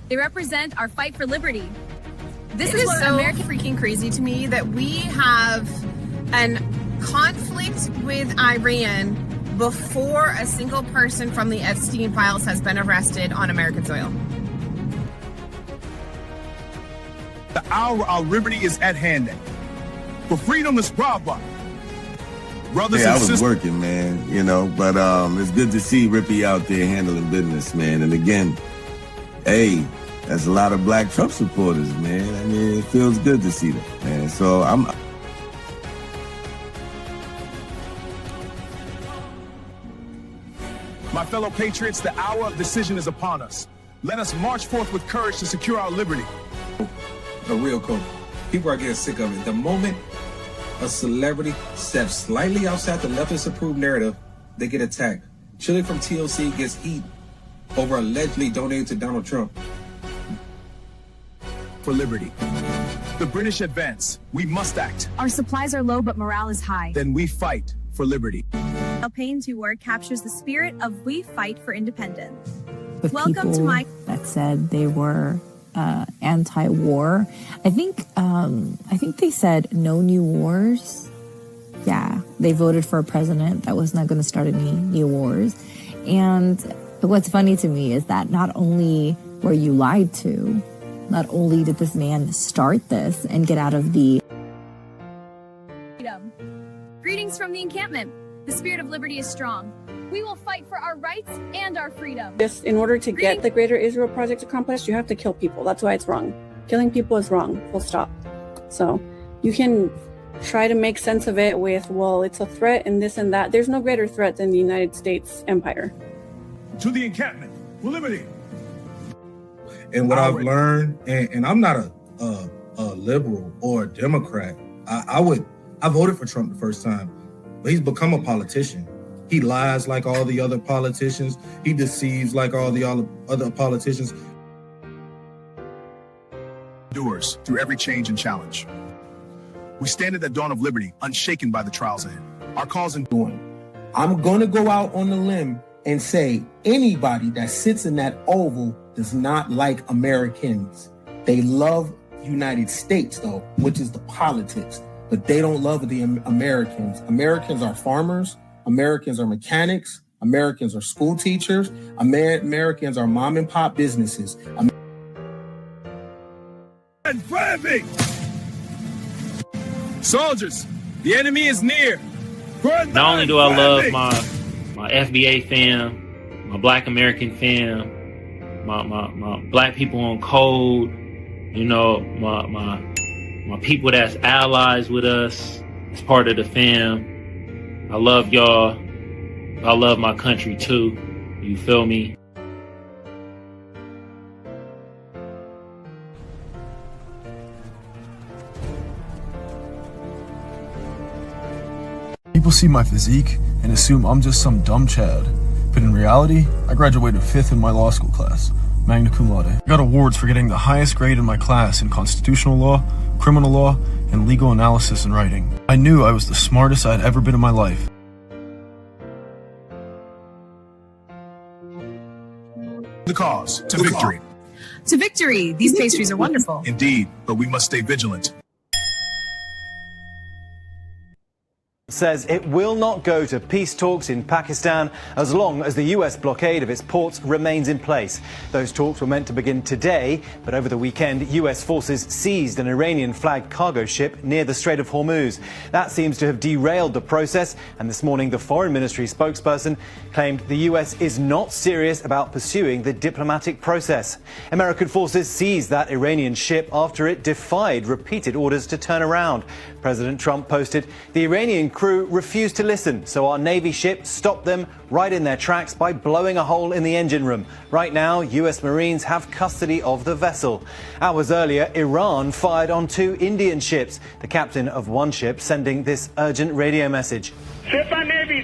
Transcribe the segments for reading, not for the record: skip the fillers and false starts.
They represent our fight for liberty. This is what so American freaking crazy to me that we have an conflict with Iran before a single person from the Epstein files has been arrested on American soil. The hour of our liberty is at hand. For freedom is brava. Brothers and I was sisters. working, man, but it's good to see Rippy out there handling business, man. And again, hey, that's a lot of black Trump supporters, man. I mean, it feels good to see that, man. So My fellow patriots, the hour of decision is upon us. Let us march forth with courage to secure our liberty. A real coach. People are getting sick of it. The moment a celebrity steps slightly outside the leftist approved narrative, they get attacked. Chili from TLC gets heat over allegedly donating to Donald Trump. For liberty. The British advance. We must act. Our supplies are low, but morale is high. Then we fight for liberty. Payne's reward captures the spirit of we fight for independence. With Welcome to my that said they were anti-war. I think they said no new wars. Yeah, they voted for a president that was not going to start any new wars. And what's funny to me is that not only were you lied to, not only did this man start this and get out of the freedom. Greetings from the encampment. The spirit of liberty is strong. We will fight for our rights and our freedom. In order to get the Greater Israel Project accomplished, you have to kill people. That's why it's wrong. Killing people is wrong, full stop. So you can try to make sense of it with, well, it's a threat and this and that. There's no greater threat than the United States empire. To the encampment for liberty. And what I've learned, and I'm not a liberal or a Democrat. I voted for Trump the first time, but he's become a politician. He lies like all the other politicians. He deceives like all the other politicians. Endures through every change and challenge. We stand at the dawn of liberty, unshaken by the trials ahead. Our cause in doing. I'm going to go out on the limb and say anybody that sits in that oval does not like Americans. They love United States, though, which is the politics, but they don't love the Americans. Americans are farmers. Americans are mechanics. Americans are school teachers. Americans are mom and pop businesses. And me! Soldiers, the enemy is near. Not only do I love my FBA fam, my Black American fam, my Black people on code, my people that's allies with us as part of the fam. I love y'all. I love my country too. You feel me? People see my physique and assume I'm just some dumb Chad. But in reality, I graduated 5th in my law school class, magna cum laude. I got awards for getting the highest grade in my class in constitutional law, criminal law, and legal analysis and writing. I knew I was the smartest I'd ever been in my life. The cause to victory. To victory. These pastries are wonderful. Indeed, but we must stay vigilant. Says it will not go to peace talks in Pakistan as long as the US blockade of its ports remains in place. Those talks were meant to begin today, but over the weekend, US forces seized an Iranian-flagged cargo ship near the Strait of Hormuz. That seems to have derailed the process, and this morning the Foreign Ministry spokesperson claimed the US is not serious about pursuing the diplomatic process. American forces seized that Iranian ship after it defied repeated orders to turn around. President Trump posted, "The Iranian crew refused to listen, so our Navy ship stopped them right in their tracks by blowing a hole in the engine room. Right now, US Marines have custody of the vessel." Hours earlier, Iran fired on 2 Indian ships, the captain of one ship sending this urgent radio message. Sepa Navy,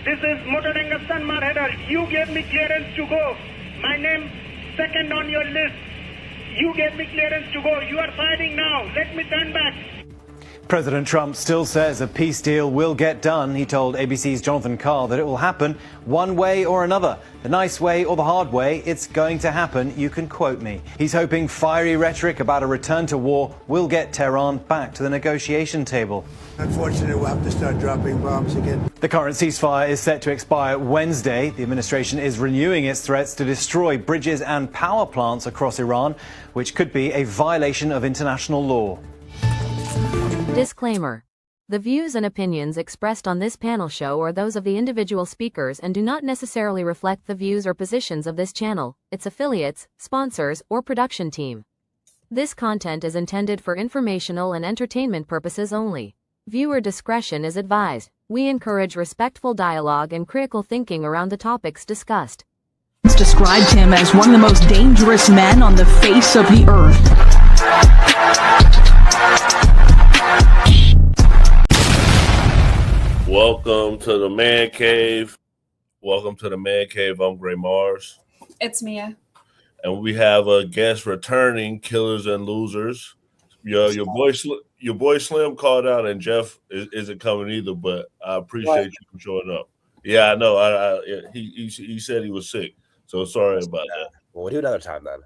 this is Motoranga San Marheder. You gave me clearance to go. My name second on your list. You gave me clearance to go. You are firing now. Let me turn back. President Trump still says a peace deal will get done. He told ABC's Jonathan Carr that it will happen one way or another. The nice way or the hard way, it's going to happen. You can quote me. He's hoping fiery rhetoric about a return to war will get Tehran back to the negotiation table. Unfortunately, we'll have to start dropping bombs again. The current ceasefire is set to expire Wednesday. The administration is renewing its threats to destroy bridges and power plants across Iran, which could be a violation of international law. Disclaimer. The views and opinions expressed on this panel show are those of the individual speakers and do not necessarily reflect the views or positions of this channel, its affiliates, sponsors, or production team. This content is intended for informational and entertainment purposes only. Viewer discretion is advised. We encourage respectful dialogue and critical thinking around the topics discussed. Described him as one of the most dangerous men on the face of the earth. Welcome to the Man Cave. Welcome to the Man Cave. I'm Gray Mars. It's Mia. And we have a guest returning, Killers and Losers. Your boy Slim called out, and Jeff isn't coming either, but I appreciate you for showing up. Yeah, I know. He said he was sick, so sorry about that. Well, we'll do another time then.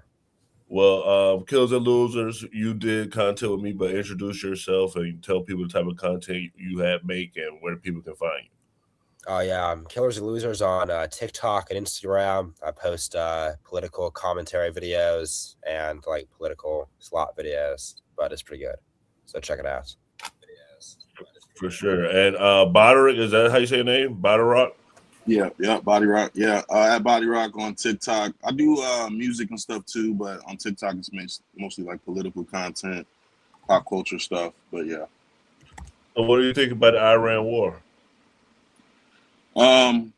Well, Killers and Losers, you did content with me, but introduce yourself and tell people the type of content you make and where people can find you. Oh, yeah. Killers and Losers on TikTok and Instagram. I post political commentary videos and like political slot videos, but it's pretty good. So check it out. For sure. And Rhetoric, is that how you say your name? Rhetoric? Yeah, Body Rock. Yeah, at Body Rock on TikTok. I do music and stuff too, but on TikTok it's mostly like political content, pop culture stuff. But yeah. So what do you think about the Iran war? I'm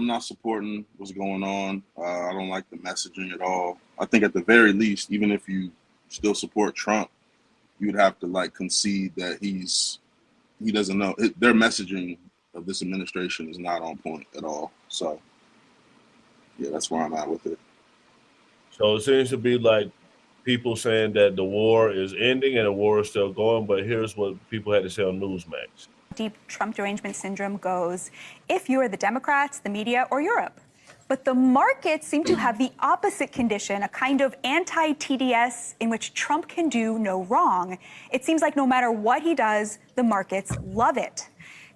not supporting what's going on. I don't like the messaging at all. I think at the very least, even if you still support Trump, you would have to like concede that he doesn't know their messaging of this administration is not on point at all. So yeah, that's where I'm at with it. So it seems to be like people saying that the war is ending and the war is still going, but here's what people had to say on Newsmax. Deep Trump derangement syndrome goes if you are the Democrats, the media, or Europe. But the markets seem to have the opposite condition, a kind of anti-TDS in which Trump can do no wrong. It seems like no matter what he does, the markets love it.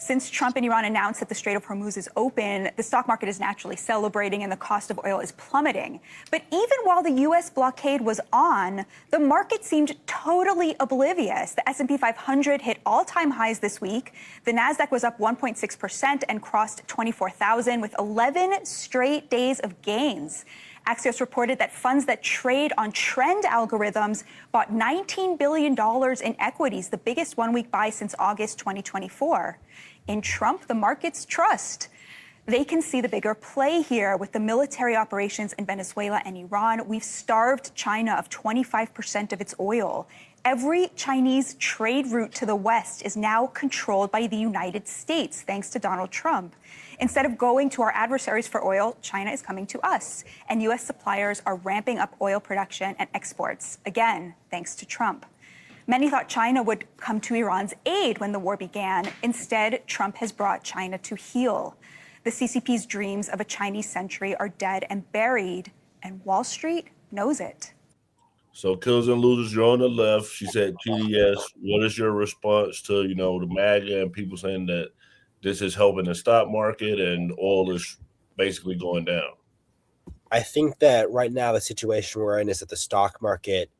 Since Trump and Iran announced that the Strait of Hormuz is open, the stock market is naturally celebrating and the cost of oil is plummeting. But even while the U.S. blockade was on, the market seemed totally oblivious. The S&P 500 hit all-time highs this week. The Nasdaq was up 1.6% and crossed 24,000 with 11 straight days of gains. Axios reported that funds that trade on trend algorithms bought $19 billion in equities, the biggest one-week buy since August 2024. In Trump, the markets trust. They can see the bigger play here with the military operations in Venezuela and Iran. We've starved China of 25% of its oil. Every Chinese trade route to the West is now controlled by the United States, thanks to Donald Trump. Instead of going to our adversaries for oil, China is coming to us, and U.S. suppliers are ramping up oil production and exports, again, thanks to Trump. Many thought China would come to Iran's aid when the war began. Instead, Trump has brought China to heel. The CCP's dreams of a Chinese century are dead and buried, and Wall Street knows it. So Killers and Losers, you're on the left. She said TDS. What is your response to, the MAGA and people saying that this is helping the stock market and oil is basically going down? I think that right now the situation we're in is that the stock market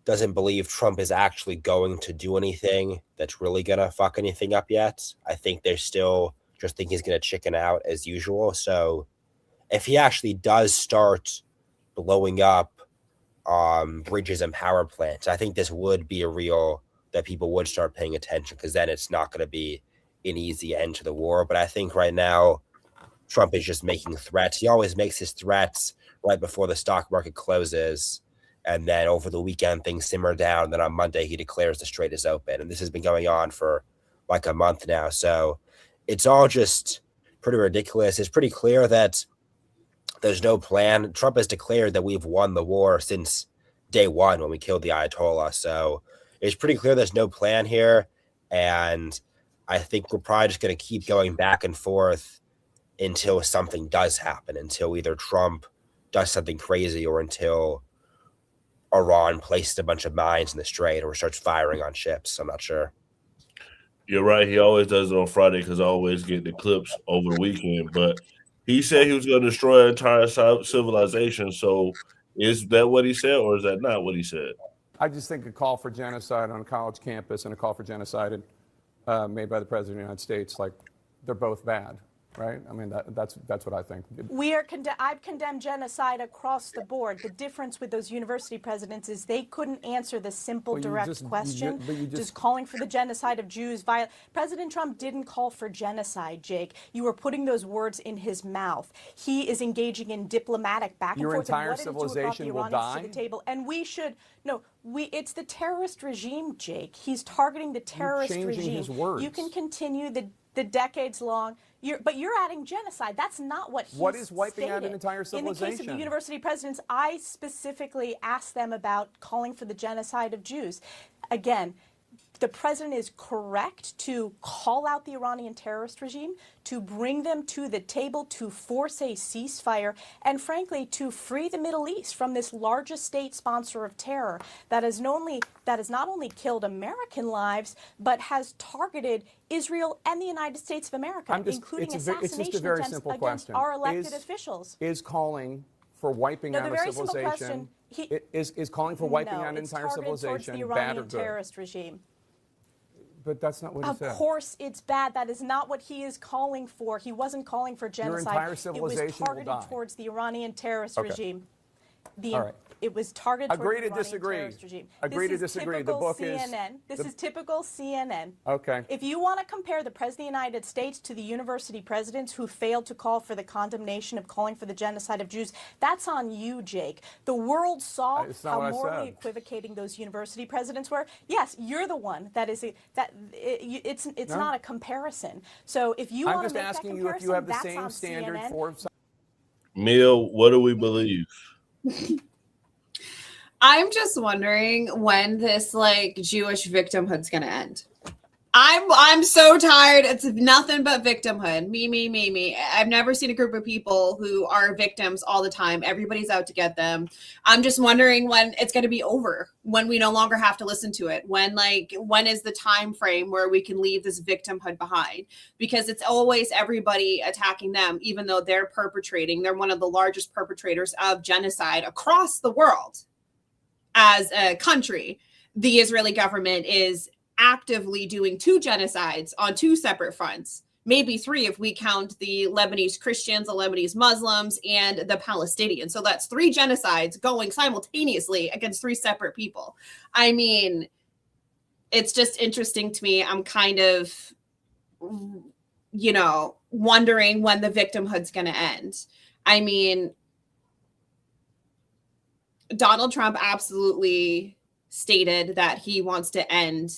doesn't believe Trump is actually going to do anything that's really going to fuck anything up yet. I think they still just think he's going to chicken out as usual. So if he actually does start blowing up bridges and power plants, I think this would be a real that people would start paying attention, because then it's not going to be an easy end to the war. But I think right now Trump is just making threats. He always makes his threats right before the stock market closes, and then over the weekend things simmer down. Then on Monday he declares the strait is open, and this has been going on for like a month now. So it's all just pretty ridiculous. It's pretty clear that there's no plan. Trump has declared that we've won the war since day one when we killed the Ayatollah. So it's pretty clear there's no plan here. And I think we're probably just going to keep going back and forth until something does happen, until either Trump does something crazy or until Iran places a bunch of mines in the Strait or starts firing on ships. I'm not sure. You're right. He always does it on Friday because I always get the clips over the weekend. But he said he was going to destroy an entire civilization. So is that what he said, or is that not what he said? I just think a call for genocide on a college campus and a call for genocide made by the President of the United States, like, they're both bad, right? I mean, that's what I think. I've condemned genocide across the board. The difference with those university presidents is they couldn't answer the simple, direct question. Just calling for the genocide of Jews. President Trump didn't call for genocide, Jake. You were putting those words in his mouth. He is engaging in diplomatic back and Your forth. entire And what civilization did it do will about the Iranians die? to the table? And we should it's the terrorist regime, Jake. He's targeting the terrorist regime. His words. You can continue the decades long. But you're adding genocide. That's not what he's What is wiping out stated. an entire civilization? In the case of the university presidents, I specifically asked them about calling for the genocide of Jews. Again, the president is correct to call out the Iranian terrorist regime, to bring them to the table, to force a ceasefire, and frankly, to free the Middle East from this largest state sponsor of terror that has not only killed American lives, but has targeted Israel and the United States of America, including assassination attempts against our elected officials. Is calling for wiping out a civilization, is calling for wiping out an entire civilization the bad or Iranian good? terrorist regime. But that's not what he said. Of course it's bad. That is not what he is calling for. He wasn't calling for genocide. Your entire civilization it was targeted will die. towards the Iranian terrorist regime. All right. It was targeted Agree towards to the Iranian disagree. terrorist regime. Agree to This is disagree. The typical book CNN. This is typical CNN. Okay. If you want to compare the President of the United States to the university presidents who failed to call for the condemnation of calling for the genocide of Jews, that's on you, Jake. The world saw how morally equivocating those university presidents were. Yes, you're the one that is it's not a comparison. So if you want to make that comparison, you if you have the that's same on standard CNN. for. Neil, what do we believe? I'm just wondering when this Jewish victimhood's gonna end. I'm so tired. It's nothing but victimhood. Me. I've never seen a group of people who are victims all the time. Everybody's out to get them. I'm just wondering when it's going to be over, when we no longer have to listen to it. When is the time frame where we can leave this victimhood behind? Because it's always everybody attacking them, even though they're one of the largest perpetrators of genocide across the world. As a country, the Israeli government is actively doing 2 genocides on 2 separate fronts, maybe 3 if we count the Lebanese Christians, the Lebanese Muslims, and the Palestinians. So that's 3 genocides going simultaneously against 3 separate people. I mean, it's just interesting to me. I'm kind of, wondering when the victimhood's going to end. I mean, Donald Trump absolutely stated that he wants to end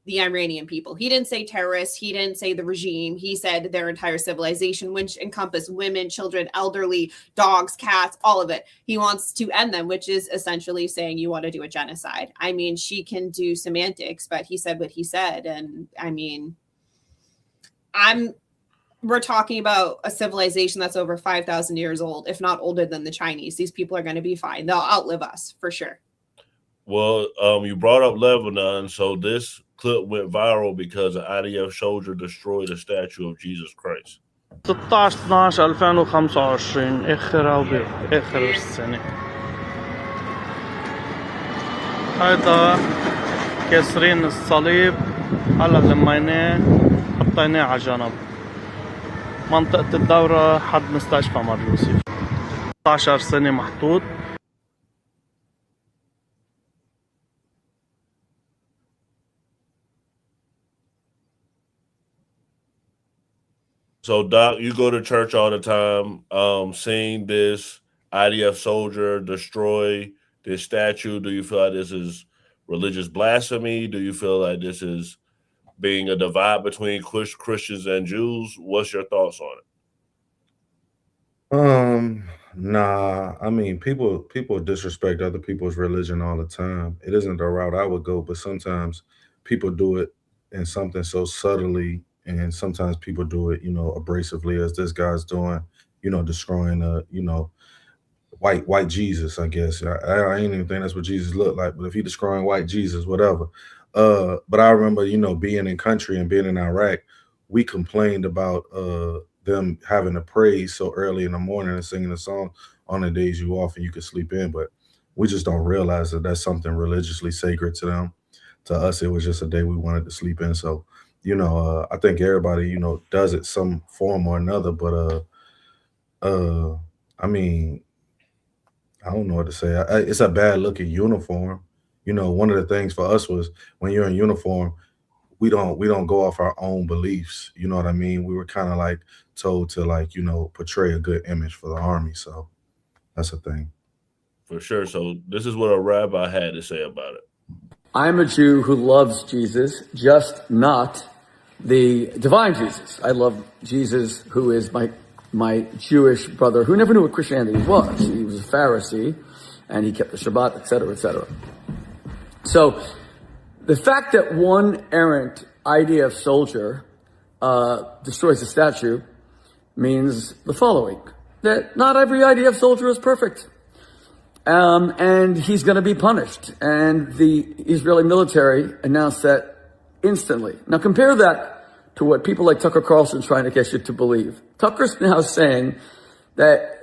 the Iranian people. He didn't say terrorists. He didn't say the regime. He said their entire civilization, which encompassed women, children, elderly, dogs, cats, all of it. He wants to end them, which is essentially saying you want to do a genocide. I mean, she can do semantics, but he said what he said. And I mean, we're talking about a civilization that's over 5,000 years old, if not older than the Chinese. These people are going to be fine. They'll outlive us for sure. Well, you brought up Lebanon, so this clip went viral because an IDF soldier destroyed a statue of Jesus Christ. 16/12/2025 آخر السنة. هذا كسرين الصليب هلا لميناه حطيناه على جنب. منطقة الدورة حد مستشفى مرجوسي. 16 سنة محطوط. So, Doc, you go to church all the time. Seeing this IDF soldier destroy this statue, do you feel like this is religious blasphemy? Do you feel like this is being a divide between Christians and Jews? What's your thoughts on it? Nah. I mean, people disrespect other people's religion all the time. It isn't the route I would go, but sometimes people do it in something so subtly, and sometimes people do it, abrasively, as this guy's doing, destroying white Jesus, I guess. I ain't even think that's what Jesus looked like, but if he destroying white Jesus, whatever. But I remember, being in country and being in Iraq, we complained about them having to pray so early in the morning and singing a song on the days you off and you could sleep in, but we just don't realize that that's something religiously sacred to them. To us, it was just a day we wanted to sleep in. So, I think everybody, does it some form or another, but I mean, I don't know what to say. It's a bad looking uniform. One of the things for us was when you're in uniform, we don't go off our own beliefs. You know what I mean? We were kind of like told to portray a good image for the army. So that's a thing. For sure. So this is what a rabbi had to say about it. I'm a Jew who loves Jesus, just not the divine Jesus. I love Jesus, who is my Jewish brother, who never knew what Christianity was. He was a Pharisee, and he kept the Shabbat, etc., etc. So the fact that one errant IDF soldier destroys a statue means the following: that not every IDF soldier is perfect. And he's going to be punished. And the Israeli military announced that instantly. Now compare that to what people like Tucker Carlson trying to get you to believe. Tucker's now saying that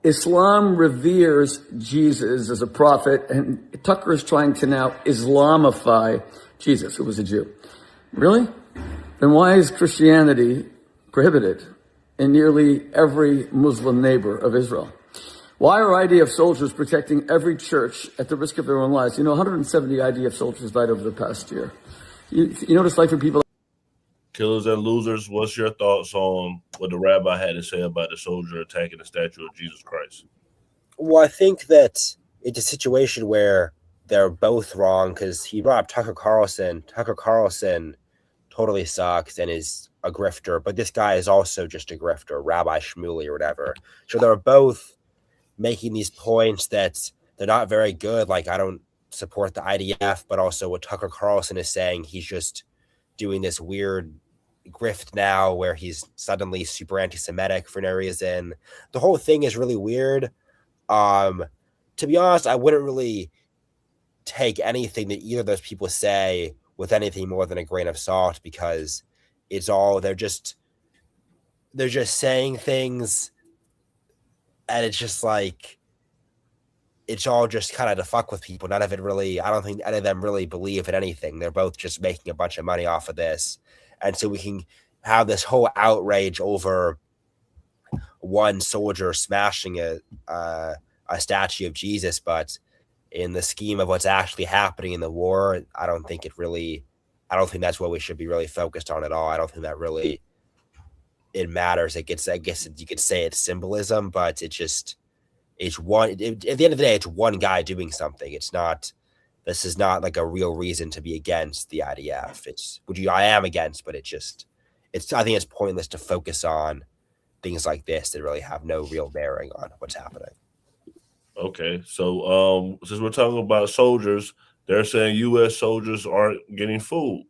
Islam reveres Jesus as a prophet, and Tucker is trying to now Islamify Jesus, who was a Jew. Really? Then why is Christianity prohibited in nearly every Muslim neighbor of Israel? Why are IDF soldiers protecting every church at the risk of their own lives? 170 IDF soldiers died over the past year. You know what it's like for people. Killers and losers, what's your thoughts on what the rabbi had to say about the soldier attacking the statue of Jesus Christ? Well, I think that it's a situation where they're both wrong, because he brought up Tucker Carlson. Tucker Carlson totally sucks and is a grifter, but this guy is also just a grifter, Rabbi Shmuley or whatever. So they're both making these points that they're not very good. Like, I don't support the IDF, but also what Tucker Carlson is saying, he's just doing this weird grift now where he's suddenly super anti-Semitic for no reason. The whole thing is really weird. To be honest, I wouldn't really take anything that either of those people say with anything more than a grain of salt, because it's all, they're just saying things. And it's just like, it's all just kind of to fuck with people. None of it really, I don't think any of them really believe in anything. They're both just making a bunch of money off of this. And so we can have this whole outrage over one soldier smashing a statue of Jesus. But in the scheme of what's actually happening in the war, I don't think that's what we should be really focused on at all. I don't think that really it matters. I guess you could say it's symbolism, but it's one. At the end of the day, it's one guy doing something. This is not like a real reason to be against the IDF. I am against, but I think it's pointless to focus on things like this that really have no real bearing on what's happening. Okay, so since we're talking about soldiers, they're saying U.S. soldiers aren't getting food.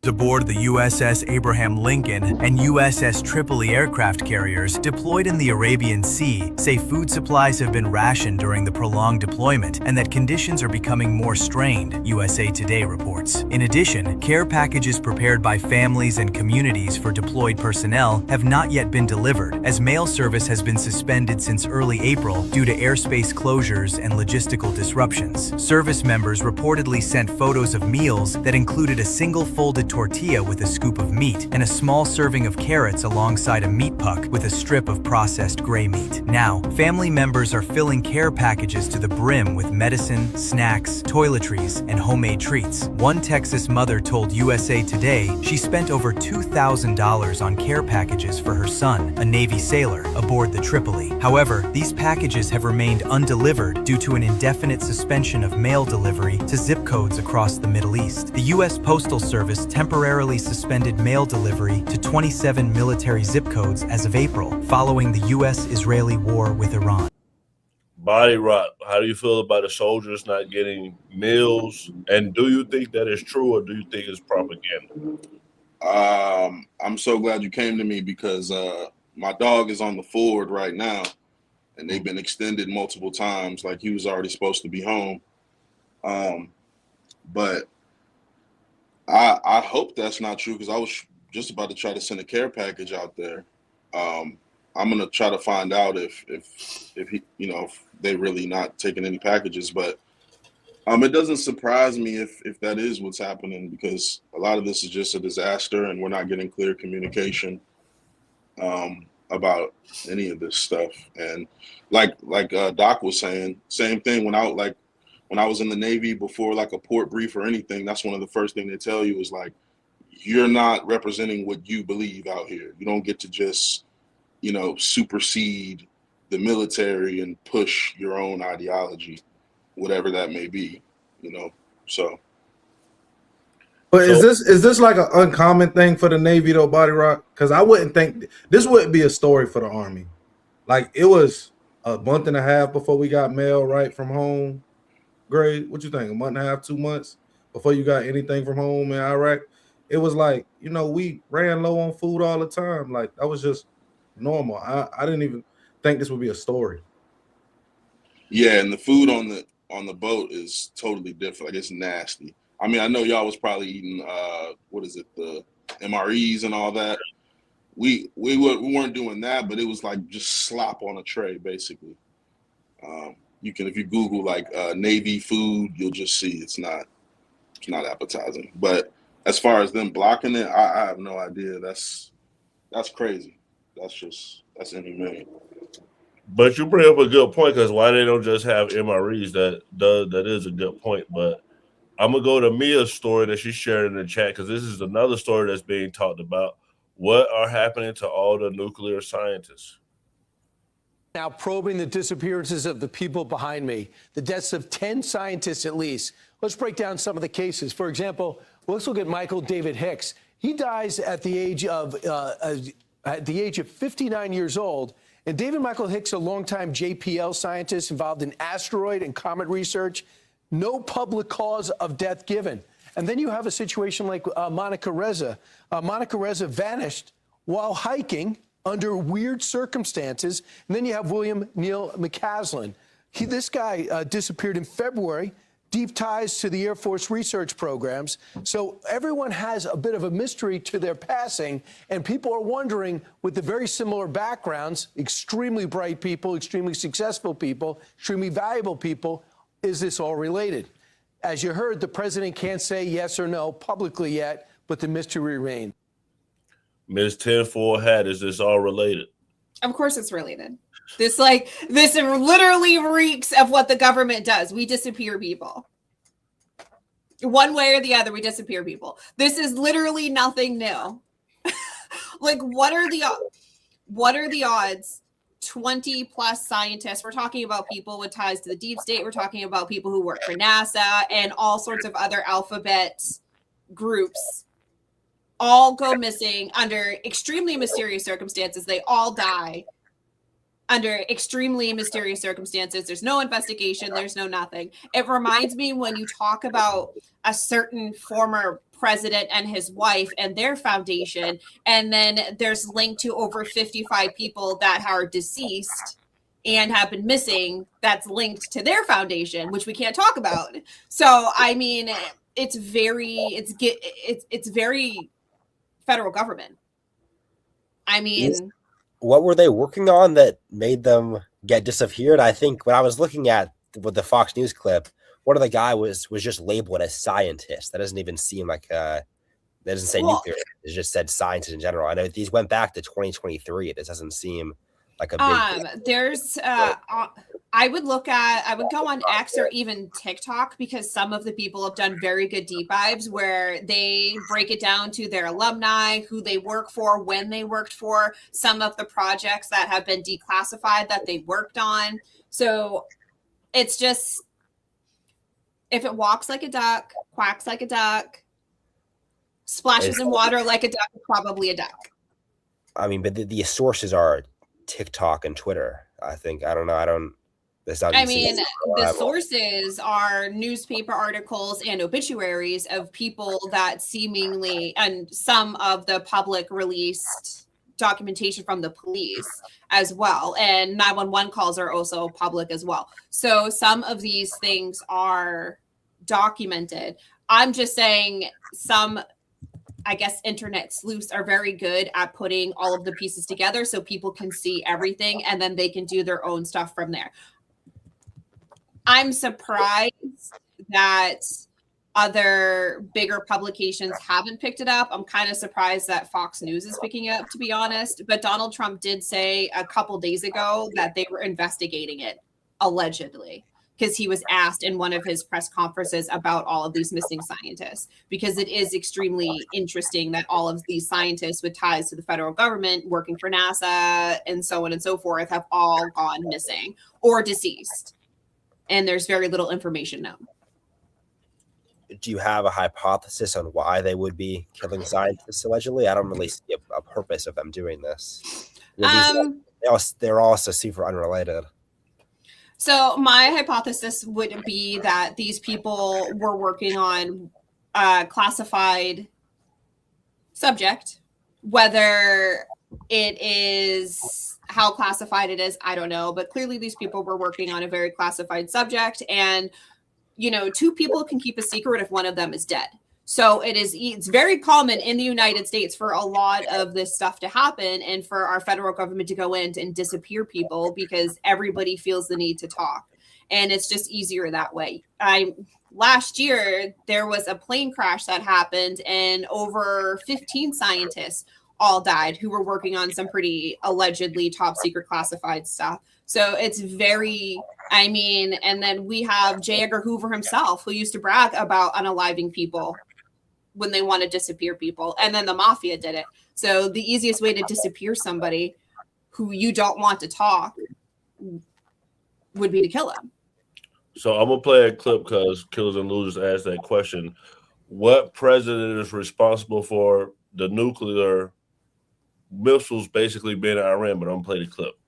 Aboard the USS Abraham Lincoln and USS Tripoli aircraft carriers deployed in the Arabian Sea say food supplies have been rationed during the prolonged deployment and that conditions are becoming more strained, USA Today reports. In addition, care packages prepared by families and communities for deployed personnel have not yet been delivered, as mail service has been suspended since early April due to airspace closures and logistical disruptions. Service members reportedly sent photos of meals that included a single folded tortilla with a scoop of meat and a small serving of carrots alongside a meat puck with a strip of processed gray meat. Now, family members are filling care packages to the brim with medicine, snacks, toiletries, and homemade treats. One Texas mother told USA Today she spent over $2,000 on care packages for her son, a Navy sailor, aboard the Tripoli. However, these packages have remained undelivered due to an indefinite suspension of mail delivery to zip codes across the Middle East. The U.S. Postal Service temporarily suspended mail delivery to 27 military zip codes as of April, following the U.S.-Israeli war with Iran. Body Rock, how do you feel about the soldiers not getting meals? And do you think that is true, or do you think it's propaganda? I'm so glad you came to me because my dog is on the Ford right now, and they've been extended multiple times. Like, he was already supposed to be home. But I hope that's not true, because I was just about to try to send a care package out there. I'm gonna try to find out if he, if they really not taking any packages. But it doesn't surprise me if that is what's happening, because a lot of this is just a disaster, and we're not getting clear communication about any of this stuff. And like Doc was saying, same thing when I was in the Navy, before like a port brief or anything, that's one of the first things they tell you is like, you're not representing what you believe out here. You don't get to just, supersede the military and push your own ideology, whatever that may be, so. But is this like an uncommon thing for the Navy though, Body Rock? Because I wouldn't think this wouldn't be a story for the Army. Like, it was a month and a half before we got mail right from home. Gray, what you think? A month and a half, 2 months before you got anything from home in Iraq? It was like, we ran low on food all the time. Like, that was just normal. I didn't even think this would be a story. Yeah, and the food on the boat is totally different. Like, it's nasty. I mean, I know y'all was probably eating the MREs and all that. We weren't doing that, but it was like just slop on a tray, basically. If you Google like Navy food, you'll just see it's not appetizing. But as far as them blocking it, I have no idea. That's crazy. That's inhumane. But you bring up a good point, because why they don't just have MREs? That is a good point. But I'm gonna go to Mia's story that she shared in the chat, because this is another story that's being talked about. What are happening to all the nuclear scientists? Now probing the disappearances of the people behind me, the deaths of 10 scientists at least. Let's break down some of the cases. For example, let's look at Michael David Hicks. He dies at the age of 59 years old. And David Michael Hicks, a longtime JPL scientist involved in asteroid and comet research, no public cause of death given. And then you have a situation like Monica Reza. Monica Reza vanished while hiking under weird circumstances. And then you have William Neal McCaslin. This guy disappeared in February, deep ties to the Air Force research programs. So everyone has a bit of a mystery to their passing, and people are wondering, with the very similar backgrounds, extremely bright people, extremely successful people, extremely valuable people, is this all related? As you heard, the president can't say yes or no publicly yet, but the mystery remains. Ms. Tinfoil Hat, is this all related? Of course it's related. This literally reeks of what the government does. We disappear people. One way or the other, we disappear people. This is literally nothing new. Like, what are the odds? 20 plus scientists. We're talking about people with ties to the deep state. We're talking about people who work for NASA and all sorts of other alphabet groups. All go missing under extremely mysterious circumstances. They all die under extremely mysterious circumstances. There's no investigation. There's no nothing. It reminds me when you talk about a certain former president and his wife and their foundation, and then there's linked to over 55 people that are deceased and have been missing that's linked to their foundation, which we can't talk about. So, I mean, it's very federal government. I mean, what were they working on that made them get disappeared? I think when I was looking at with the Fox News clip, one of the guy was just labeled as scientist. That doesn't even seem like that doesn't say nuclear. It just said scientist in general. I know these went back to 2023. This doesn't seem like a big there's I would go on X or even TikTok, because some of the people have done very good deep dives where they break it down to their alumni, who they work for, when they worked for, some of the projects that have been declassified that they worked on. So it's just, if it walks like a duck, quacks like a duck, splashes in water like a duck, it's probably a duck. I mean, but the sources are TikTok and Twitter. I think, I don't know. I mean, the sources are newspaper articles and obituaries of people that seemingly, and some of the public released documentation from the police as well. And 911 calls are also public as well. So some of these things are documented. I'm just saying some, I guess, internet sleuths are very good at putting all of the pieces together so people can see everything and then they can do their own stuff from there. I'm surprised that other bigger publications haven't picked it up. I'm kind of surprised that Fox News is picking it up, to be honest. But Donald Trump did say a couple days ago that they were investigating it, allegedly, because he was asked in one of his press conferences about all of these missing scientists, because it is extremely interesting that all of these scientists with ties to the federal government working for NASA and so on and so forth have all gone missing or deceased. And there's very little information known. Do you have a hypothesis on why they would be killing scientists allegedly? I don't really see a purpose of them doing this. They're also super unrelated. So my hypothesis would be that these people were working on a classified subject. Whether it is how classified it is, I don't know. But clearly these people were working on a very classified subject. And, you know, two people can keep a secret if one of them is dead. So it's very common in the United States for a lot of this stuff to happen and for our federal government to go in and disappear people because everybody feels the need to talk. And it's just easier that way. Last year, there was a plane crash that happened and over 15 scientists all died who were working on some pretty allegedly top secret classified stuff. So it's very, and then we have J. Edgar Hoover himself, who used to brag about unaliving people when they want to disappear people. And then the mafia did it. So the easiest way to disappear somebody who you don't want to talk would be to kill them. So I'm going to play a clip because Killers and Losers asked that question. What president is responsible for the nuclear missiles basically being in Iran? But I'm going to play the clip.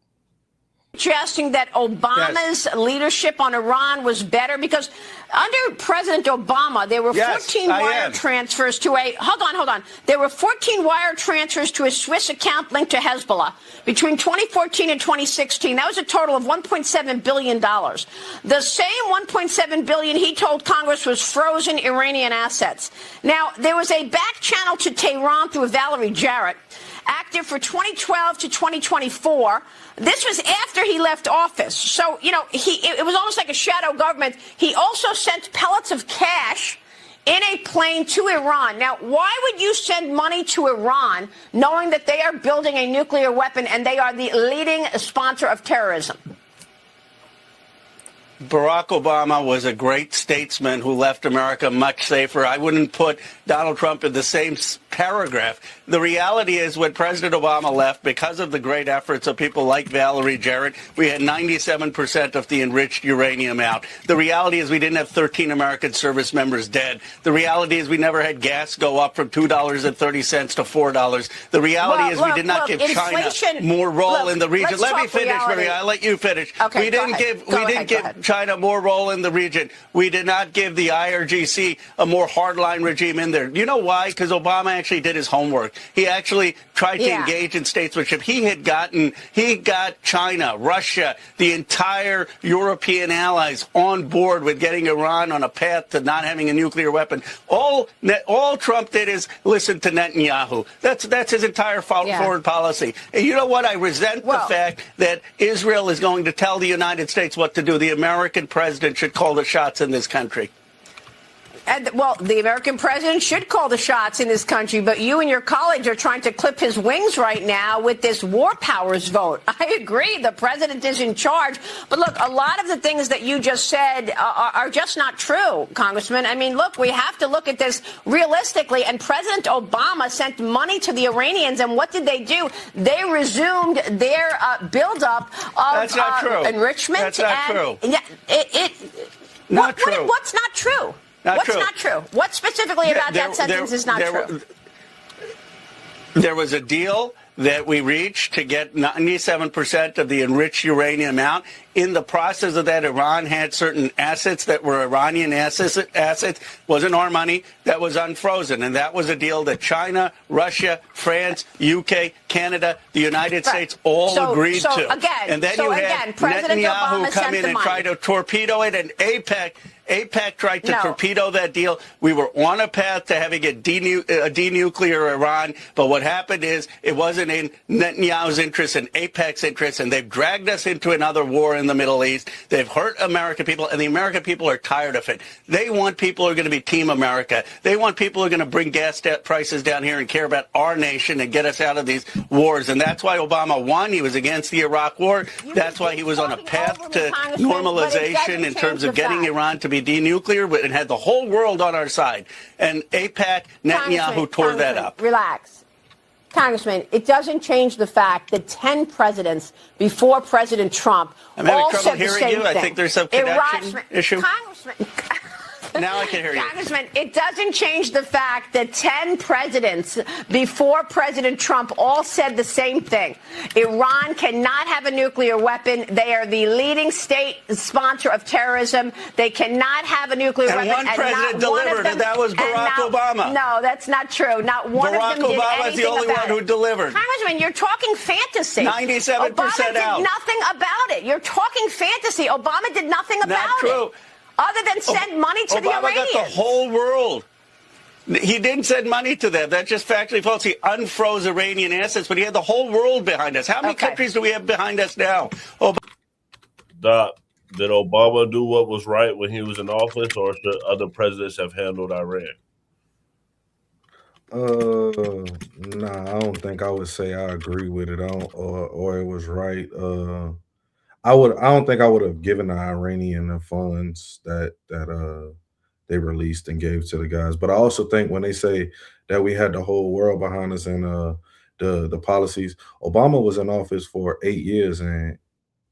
Suggesting that Obama's leadership on Iran was better because under President Obama, there were 14 wire transfers to a, hold on. There were 14 wire transfers to a Swiss account linked to Hezbollah between 2014 and 2016. That was a total of $1.7 billion. The same $1.7 billion he told Congress was frozen Iranian assets. Now, there was a back channel to Tehran through Valerie Jarrett, active for 2012 to 2024. This was after he left office. So, you know, it was almost like a shadow government. He also sent pellets of cash in a plane to Iran. Now, why would you send money to Iran knowing that they are building a nuclear weapon and they are the leading sponsor of terrorism? Barack Obama was a great statesman who left America much safer. I wouldn't put Donald Trump in the same paragraph. The reality is when President Obama left, because of the great efforts of people like Valerie Jarrett, we had 97% of the enriched uranium out. The reality is we didn't have 13 American service members dead. The reality is we never had gas go up from $2.30 to $4. The reality is we did not give China more role in the region. Let me finish, Maria. I'll let you finish. Okay, we didn't give China more role in the region. We did not give the IRGC a more hardline regime in there. You know why? Because Obama actually did his homework. He actually tried to engage in statesmanship. He got China, Russia, the entire European allies on board with getting Iran on a path to not having a nuclear weapon. All Trump did is listen to Netanyahu. That's his entire foreign policy. And you know what? I resent the fact that Israel is going to tell the United States what to do. The American president should call the shots in this country. And, well, the American president should call the shots in this country, but you and your colleagues are trying to clip his wings right now with this war powers vote. I agree. The president is in charge. But look, a lot of the things that you just said are just not true, Congressman. I mean, look, we have to look at this realistically. And President Obama sent money to the Iranians. And what did they do? They resumed their buildup of enrichment. That's not true. Yeah, Not true. What's not true? What's not true? What specifically about that sentence is not true? There was a deal that we reached to get 97% of the enriched uranium out. in the process of that, Iran had certain assets that were Iranian assets, wasn't our money, that was unfrozen. And that was a deal that China, Russia, France, UK, Canada, the United States all agreed to. And then you had Netanyahu come in and try to torpedo it, and AIPAC tried to torpedo that deal. We were on a path to having a denuclear Iran, but what happened is it wasn't in Netanyahu's interest and AIPAC's interest, and they've dragged us into another war in the Middle East. They've hurt American people, and the American people are tired of it. They want people who are going to be Team America. They want people who are going to bring gas prices down here and care about our nation and get us out of these wars, and that's why Obama won. He was against the Iraq War. That's why he was on a path to normalization in terms of getting Iran to be denuclear, and had the whole world on our side. And AIPAC, Netanyahu tore that up. Relax. Congressman, it doesn't change the fact that 10 presidents before President Trump all said the same thing. I think there's some connection issue. Congressman, now I can hear you. Congressman, it doesn't change the fact that 10 presidents before President Trump all said the same thing. Iran cannot have a nuclear weapon. They are the leading state sponsor of terrorism. They cannot have a nuclear weapon. And one president delivered, and that was Barack Obama. No, that's not true. Not one of them did anything about it. Barack Obama is the only one who delivered. Congressman, you're talking fantasy. 97% Obama did out. nothing about it. You're talking fantasy. Obama did nothing about Not true. it. Other than send money to the Iranians. Obama got the whole world. He didn't send money to them. That's just factually false. He unfroze Iranian assets, but he had the whole world behind us. How many countries do we have behind us now? Doc, did Obama do what was right when he was in office, or should other presidents have handled Iran? Nah, I don't think I would say I agree with it or it was right. I don't think I would have given the Iranian the funds that they released and gave to the guys. But I also think when they say that we had the whole world behind us and the policies, Obama was in office for 8 years, and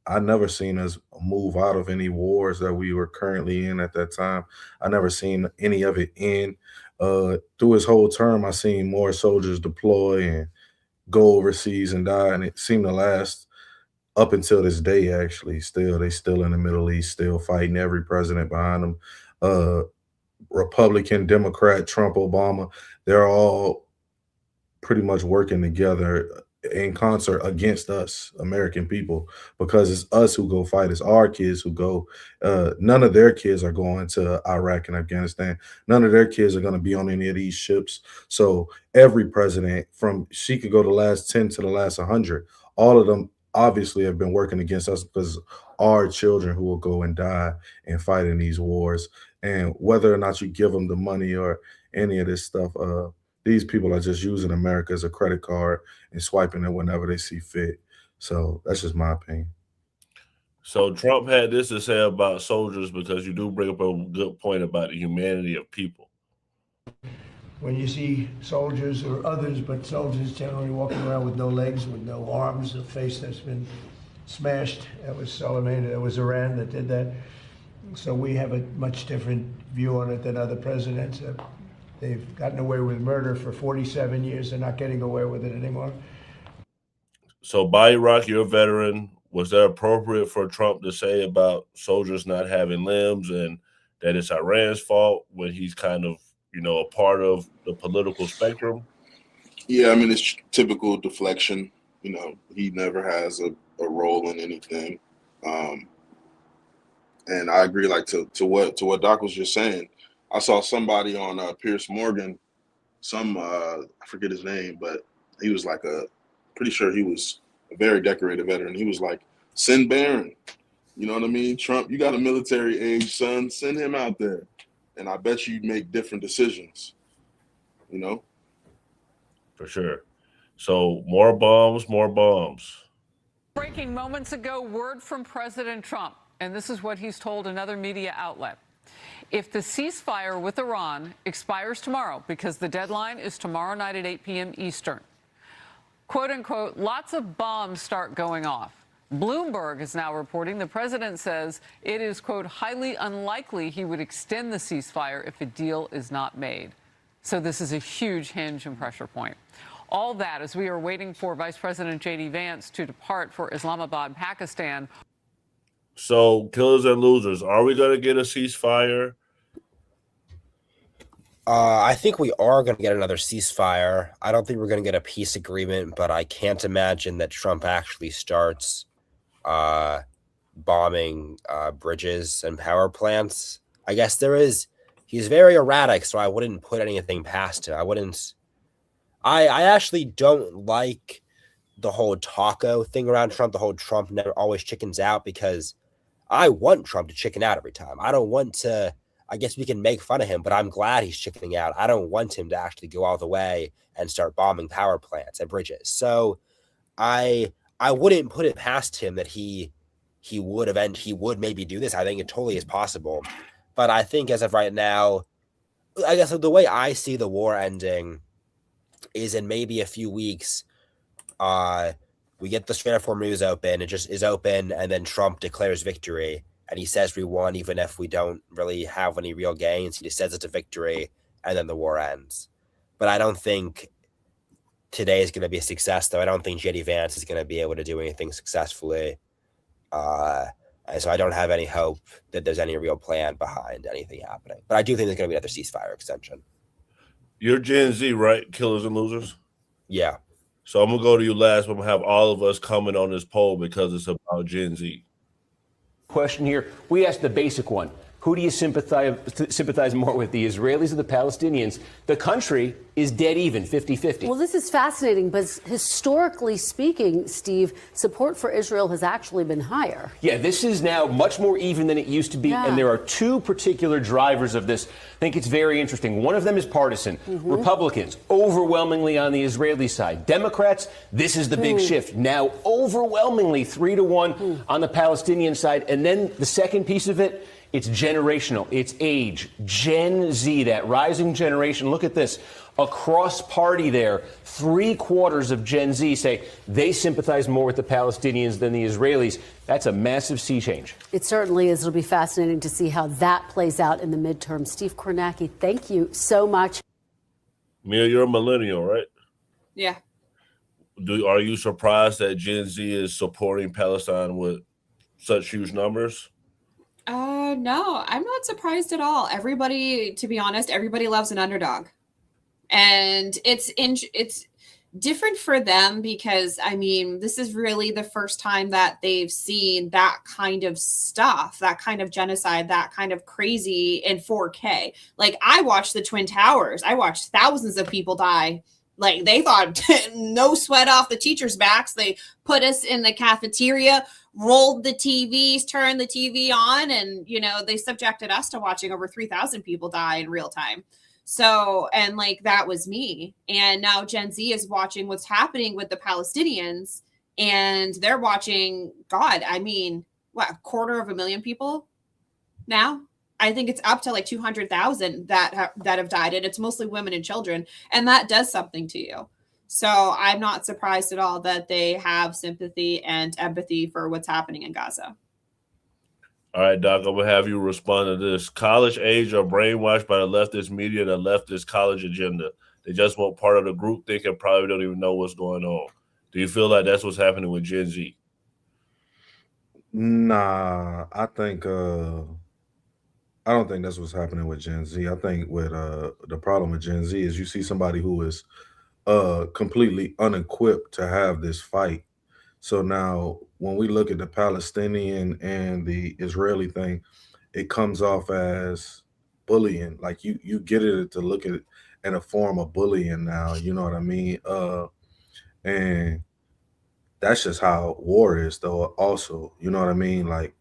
I never seen us move out of any wars that we were currently in at that time. I never seen any of it end. Through his whole term, I seen more soldiers deploy and go overseas and die, and it seemed to last up until this day. Actually, they still in the Middle East, still fighting, every president behind them, Republican, Democrat, Trump, Obama, they're all pretty much working together in concert against us, American people, because it's us who go fight. It's our kids who go. None of their kids are going to Iraq and Afghanistan. None of their kids are going to be on any of these ships. So every president, from she could go the last 10 to the last 100, all of them obviously have been working against us, because our children who will go and die and fight in these wars. And whether or not you give them the money or any of this stuff, these people are just using America as a credit card and swiping it whenever they see fit. So that's just my opinion. So Trump had this to say about soldiers, because you do bring up a good point about the humanity of people. When you see soldiers or others, but soldiers generally walking around with no legs, with no arms, a face that's been smashed, that was Soleimani, that was Iran that did that. So we have a much different view on it than other presidents. They've gotten away with murder for 47 years. They're not getting away with it anymore. So by Iraq, you're a veteran. Was that appropriate for Trump to say about soldiers not having limbs and that it's Iran's fault when he's kind of, a part of the political spectrum? Yeah, I mean, it's typical deflection. He never has a role in anything. And I agree, like to what Doc was just saying. I saw somebody on Piers Morgan, I forget his name, but he was like pretty sure he was a very decorated veteran. He was like, send Barron. You know what I mean? Trump, you got a military age son, send him out there. And I bet you'd make different decisions, For sure. So more bombs, more bombs. Breaking moments ago, word from President Trump, and this is what he's told another media outlet. If the ceasefire with Iran expires tomorrow, because the deadline is tomorrow night at 8 p.m. Eastern, quote unquote, lots of bombs start going off. Bloomberg is now reporting the president says it is, quote, highly unlikely he would extend the ceasefire if a deal is not made. So this is a huge hinge and pressure point. All that as we are waiting for Vice President J.D. Vance to depart for Islamabad, Pakistan. So, killers and losers, are we going to get a ceasefire? I think we are going to get another ceasefire. I don't think we're going to get a peace agreement, but I can't imagine that Trump actually starts bombing bridges and power plants. I guess he's very erratic, so I wouldn't put anything past him. I actually don't like the whole taco thing around Trump, the whole Trump never always chickens out, because I want Trump to chicken out every time. I don't want to. I guess we can make fun of him, but I'm glad he's chickening out. I don't want him to actually go all the way and start bombing power plants and bridges. So I wouldn't put it past him that he would maybe do this. I think it totally is possible. But I think as of right now, I guess the way I see the war ending is in maybe a few weeks, we get the Strait of Hormuz open. It just is open, and then Trump declares victory. And he says we won, even if we don't really have any real gains. He just says it's a victory, and then the war ends. But I don't think today is going to be a success, though. I don't think J.D. Vance is going to be able to do anything successfully. And so I don't have any hope that there's any real plan behind anything happening. But I do think there's going to be another ceasefire extension. You're Gen Z, right? Killers and losers? Yeah. So I'm going to go to you last. I'm going to have all of us comment on this poll because it's about Gen Z. Question here. We asked the basic one. Who do you sympathize more with, the Israelis or the Palestinians? The country is dead even, 50-50. Well, this is fascinating, but historically speaking, Steve, support for Israel has actually been higher. Yeah, this is now much more even than it used to be, and there are two particular drivers of this. I think it's very interesting. One of them is partisan. Republicans, overwhelmingly on the Israeli side. Democrats, this is the big shift. Now, overwhelmingly 3-1 on the Palestinian side. And then the second piece of it, it's generational. It's age. Gen Z, that rising generation. Look at this. Across party there, 3/4 of Gen Z say they sympathize more with the Palestinians than the Israelis. That's a massive sea change. It certainly is. It'll be fascinating to see how that plays out in the midterm. Steve Kornacki, thank you so much. Mia, you're a millennial, right? Yeah. Are you surprised that Gen Z is supporting Palestine with such huge numbers? No, I'm not surprised at all. Everybody, to be honest, everybody loves an underdog. And it's different for them because, I mean, this is really the first time that they've seen that kind of stuff, that kind of genocide, that kind of crazy in 4K. Like, I watched the Twin Towers. I watched thousands of people die. Like, they thought no sweat off the teachers' backs. They put us in the cafeteria, rolled the TVs, turned the TV on, and, you know, they subjected us to watching over 3,000 people die in real time. So, and like, that was me. And now Gen Z is watching what's happening with the Palestinians, and they're watching, God, I mean, what, 250,000 people now? I think it's up to like 200,000 that have died, and it's mostly women and children, and that does something to you. So I'm not surprised at all that they have sympathy and empathy for what's happening in Gaza. All right, Doc, I'm going to have you respond to this. College age are brainwashed by the leftist media and the leftist college agenda. They just want part of the group think and probably don't even know what's going on. Do you feel like that's what's happening with Gen Z? Nah, I think I don't think that's what's happening with Gen Z. I think with the problem with Gen Z is you see somebody who is completely unequipped to have this fight. So now when we look at the Palestinian and the Israeli thing, it comes off as bullying. Like you get it to look at it in a form of bullying now, you know what I mean? And that's just how war is though also, you know what I mean? Like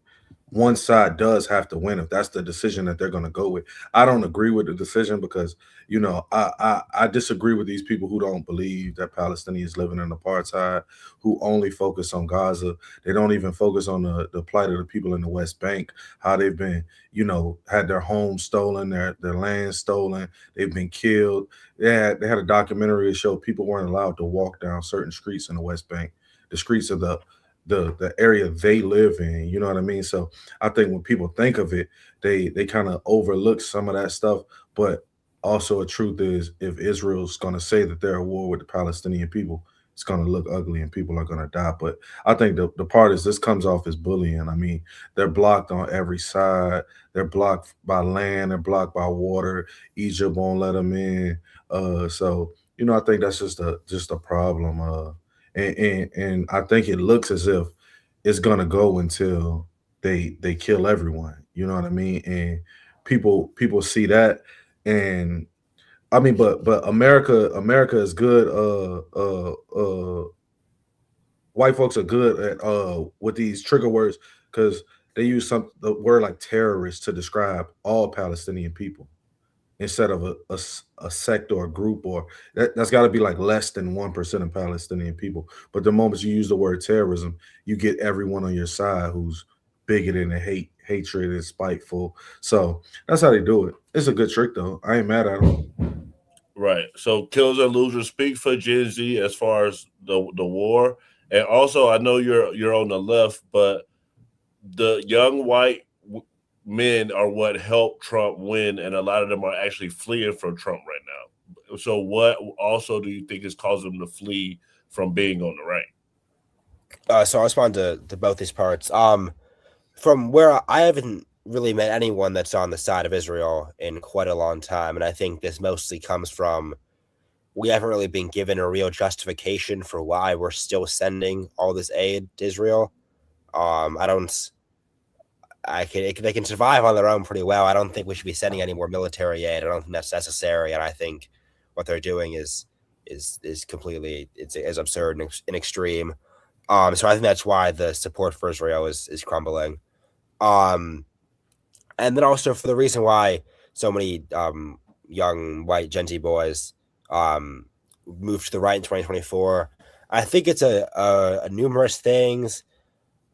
one side does have to win if that's the decision that they're going to go with. I don't agree with the decision because, you know, I disagree with these people who don't believe that Palestinians living in apartheid, who only focus on Gaza. They don't even focus on the plight of the people in the West Bank, how they've been, you know, had their homes stolen, their land stolen, they've been killed. They had a documentary that showed people weren't allowed to walk down certain streets in the West Bank, the streets of the area they live in, you know what I mean? So I think when people think of it, they kind of overlook some of that stuff. But also the truth is, if Israel's going to say that they're at war with the Palestinian people, it's going to look ugly and people are going to die. But I think the part is this comes off as bullying. I mean, they're blocked on every side. They're blocked by land. They're blocked by water. Egypt won't let them in. So, you know, I think that's just a problem. And I think it looks as if it's going to go until they kill everyone. You know what I mean? And people see that. And I mean, but America is good. White folks are good at with these trigger words because they use the word like terrorist to describe all Palestinian people instead of a sect or a group, or that's got to be like less than 1% of Palestinian people. But the moment you use the word terrorism, you get everyone on your side who's bigoted and hatred and spiteful. So that's how they do it. It's a good trick though. I ain't mad at them. Right. So killers and losers speak for Gen Z as far as the war. And also I know you're on the left, but the young white men are what helped Trump win, and a lot of them are actually fleeing from Trump right now. So what also do you think is causing them to flee from being on the right? So I'll respond to both these parts. From where I haven't really met anyone that's on the side of Israel in quite a long time, and I think this mostly comes from we haven't really been given a real justification for why we're still sending all this aid to Israel. They can survive on their own pretty well. I don't think we should be sending any more military aid. I don't think that's necessary, and I think what they're doing is completely is absurd and extreme. So I think that's why the support for Israel is crumbling. And then also for the reason why so many young white Gen Z boys moved to the right in 2024, I think it's a numerous things.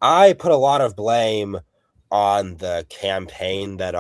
I put a lot of blame on the campaign that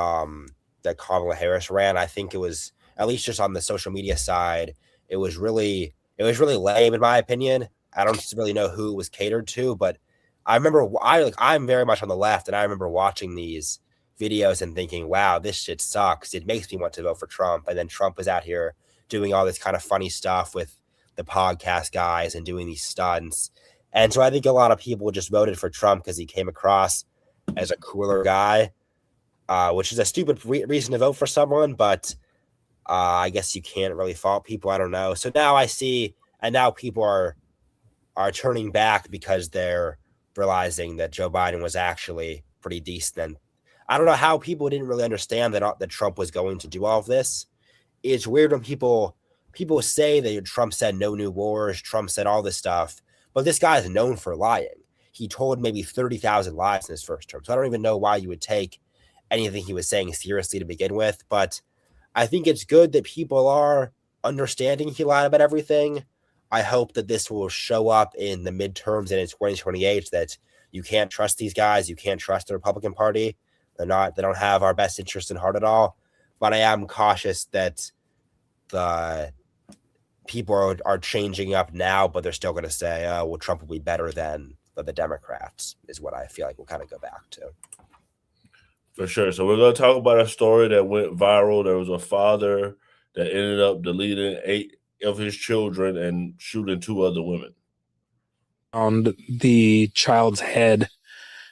Kamala Harris ran. I think it was, at least just on the social media side, it was really lame in my opinion. I don't really know who it was catered to, but I remember I'm very much on the left, and I remember watching these videos and thinking, wow, this shit sucks. It makes me want to vote for Trump. And then Trump was out here doing all this kind of funny stuff with the podcast guys and doing these stunts. And so I think a lot of people just voted for Trump because he came across as a cooler guy, which is a stupid reason to vote for someone, but I guess you can't really fault people. I don't know. So now I see, and now people are turning back because they're realizing that Joe Biden was actually pretty decent. And I don't know how people didn't really understand that Trump was going to do all of this. It's weird when people say that Trump said no new wars, Trump said all this stuff, but this guy is known for lying. He told maybe 30,000 lies in his first term. So I don't even know why you would take anything he was saying seriously to begin with. But I think it's good that people are understanding he lied about everything. I hope that this will show up in the midterms and in 2028 that you can't trust these guys. You can't trust the Republican Party. They don't have our best interest in heart at all. But I am cautious that the people are changing up now, but they're still going to say, well, Trump will be better than the Democrats, is what I feel like we'll kind of go back to. For sure. So we're going to talk about a story that went viral. There was a father that ended up deleting 8 of his children and shooting 2 other women. The child's head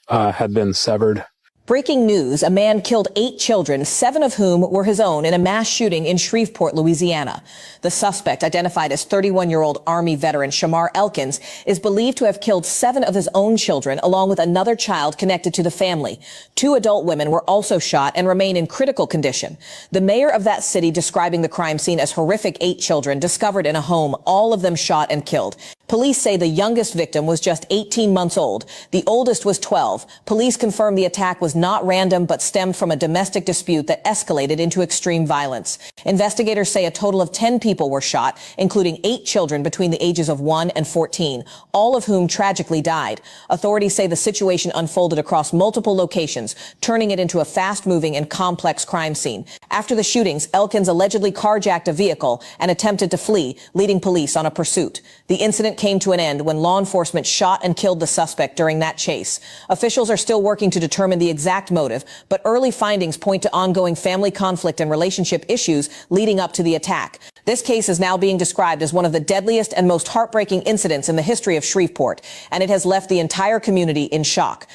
had been severed. Breaking news, a man killed 8 children, 7 of whom were his own, in a mass shooting in Shreveport, Louisiana. The suspect, identified as 31-year-old Army veteran Shamar Elkins, is believed to have killed 7 of his own children, along with another child connected to the family. 2 adult women were also shot and remain in critical condition. The mayor of that city describing the crime scene as horrific. 8 children discovered in a home, all of them shot and killed. Police say the youngest victim was just 18 months old. The oldest was 12. Police confirm the attack was not random, but stemmed from a domestic dispute that escalated into extreme violence. Investigators say a total of 10 people were shot, including 8 children between the ages of 1 and 14, all of whom tragically died. Authorities say the situation unfolded across multiple locations, turning it into a fast-moving and complex crime scene. After the shootings, Elkins allegedly carjacked a vehicle and attempted to flee, leading police on a pursuit. The incident incident came to an end when law enforcement shot and killed the suspect during that chase. Officials are still working to determine the exact motive, but early findings point to ongoing family conflict and relationship issues leading up to the attack. This case is now being described as one of the deadliest and most heartbreaking incidents in the history of Shreveport, and it has left the entire community in shock.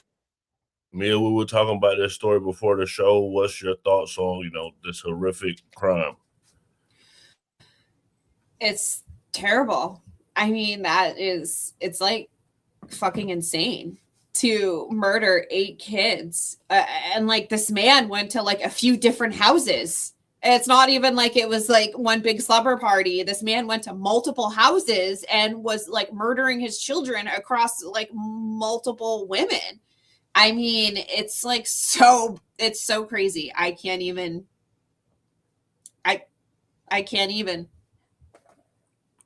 Mia, we were talking about this story before the show. What's your thoughts on, this horrific crime? It's terrible. I mean, it's like fucking insane to murder 8 kids. And like this man went to like a few different houses. It's not even like it was like one big slumber party. This man went to multiple houses and was like murdering his children across like multiple women. I mean, it's like it's so crazy. I can't even.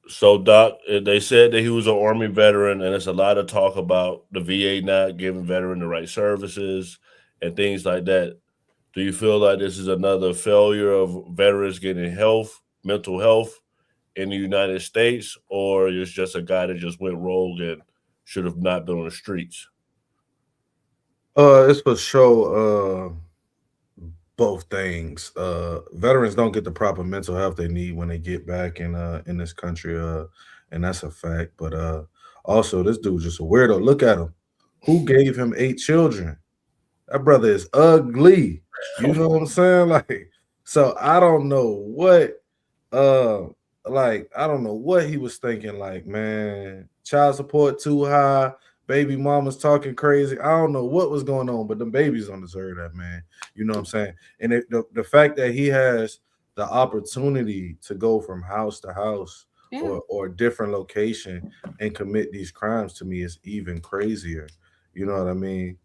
So, Doc, they said that he was an Army veteran, and there's a lot of talk about the VA not giving veteran the right services and things like that. Do you feel like this is another failure of veterans getting mental health in the United States, or it's just a guy that just went rogue and should have not been on the streets? It's for sure both things. Veterans don't get the proper mental health they need when they get back in this country, and that's a fact. But also, this dude's just a weirdo. Look at him. Who gave him 8 children? That brother is ugly. You know what I'm saying? Like, so I don't know what I don't know what he was thinking. Like, man, child support too high. Baby mama's talking crazy. I don't know what was going on, but the babies don't deserve that, man. You know what I'm saying? And the fact that he has the opportunity to go from house to house or different location and commit these crimes, to me, is even crazier. You know what I mean?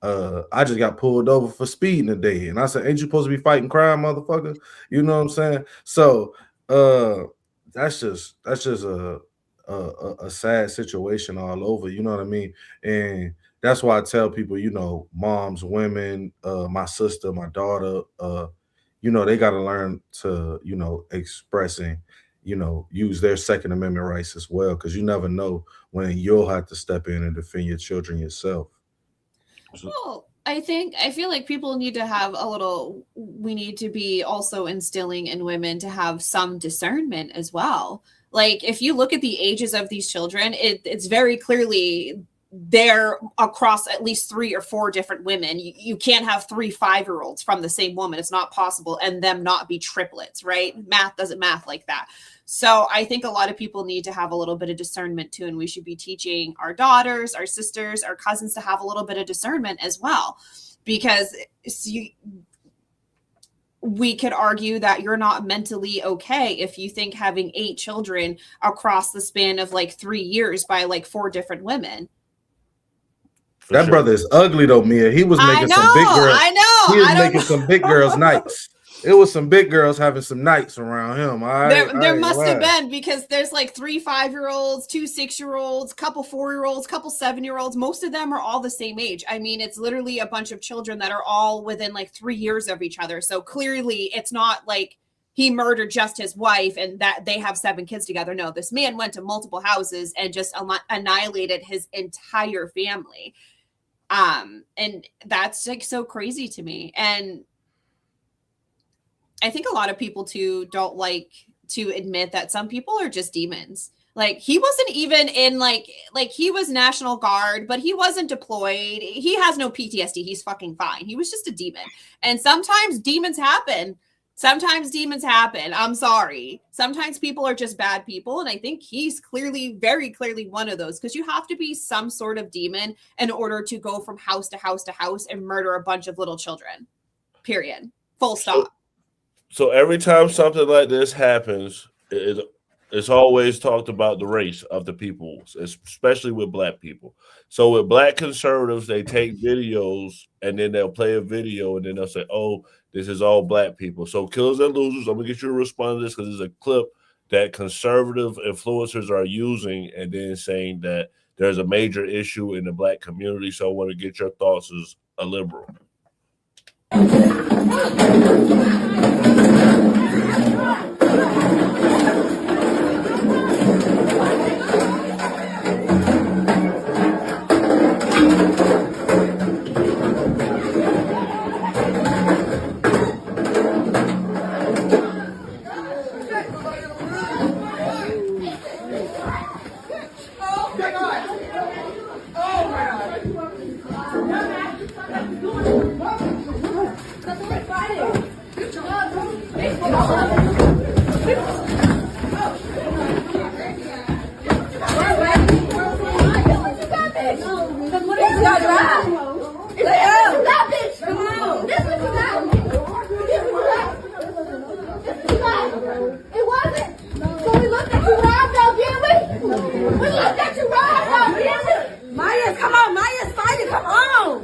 I just got pulled over for speeding today, and I said, "Ain't you supposed to be fighting crime, motherfucker?" You know what I'm saying? So that's just a sad situation all over, you know what I mean? And that's why I tell people, moms, women, my sister, my daughter, they got to learn to, express and, use their Second Amendment rights as well, because you never know when you'll have to step in and defend your children yourself. Well, I feel like people need to have we need to be also instilling in women to have some discernment as well. Like, if you look at the ages of these children, it's very clearly they're across at least 3 or 4 different women. You can't have 3 5-year-olds from the same woman. It's not possible. And them not be triplets, right? Math doesn't math like that. So I think a lot of people need to have a little bit of discernment too. And we should be teaching our daughters, our sisters, our cousins to have a little bit of discernment as well. Because we could argue that you're not mentally okay if you think having 8 children across the span of like 3 years by like 4 different women. That brother is ugly though, Mia. He was making some big girls. I know. He was making some big girls nights. It was some big girls having some nights around him. There must have been, because there's like 3 5-year-olds, 2 6-year-olds, couple 4-year-olds, couple 7-year-olds. Most of them are all the same age. I mean, it's literally a bunch of children that are all within like 3 years of each other. So clearly it's not like he murdered just his wife and that they have 7 kids together. No, this man went to multiple houses and just annihilated his entire family. And that's like so crazy to me. And I think a lot of people too don't like to admit that some people are just demons. Like, he wasn't even in like he was National Guard, but he wasn't deployed. He has no PTSD. He's fucking fine. He was just a demon. And sometimes demons happen. I'm sorry. Sometimes people are just bad people. And I think he's very clearly one of those, because you have to be some sort of demon in order to go from house to house to house and murder a bunch of little children. Period. Full stop. So every time something like this happens, it's always talked about the race of the people, especially with Black people. So with Black conservatives, they take videos and then they'll play a video and then they'll say, "Oh, this is all Black people." So Killers and Losers, I'm going to get you to respond to this, because there's a clip that conservative influencers are using and then saying that there's a major issue in the Black community. So I want to get your thoughts as a liberal. Maya's, come on, Maya's fighting, come on.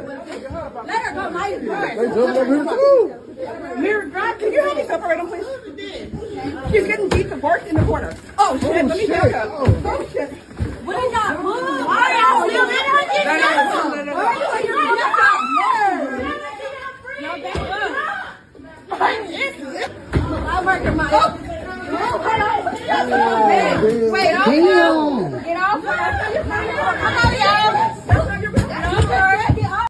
Let her go, Maya's Mirror, drive. Can you help me separate them, please? She's getting beat to work in the corner. Oh, shit, let me back up. Oh, shit. What is that? Maya, you let her get down. I'm working, Maya. Wait, get off.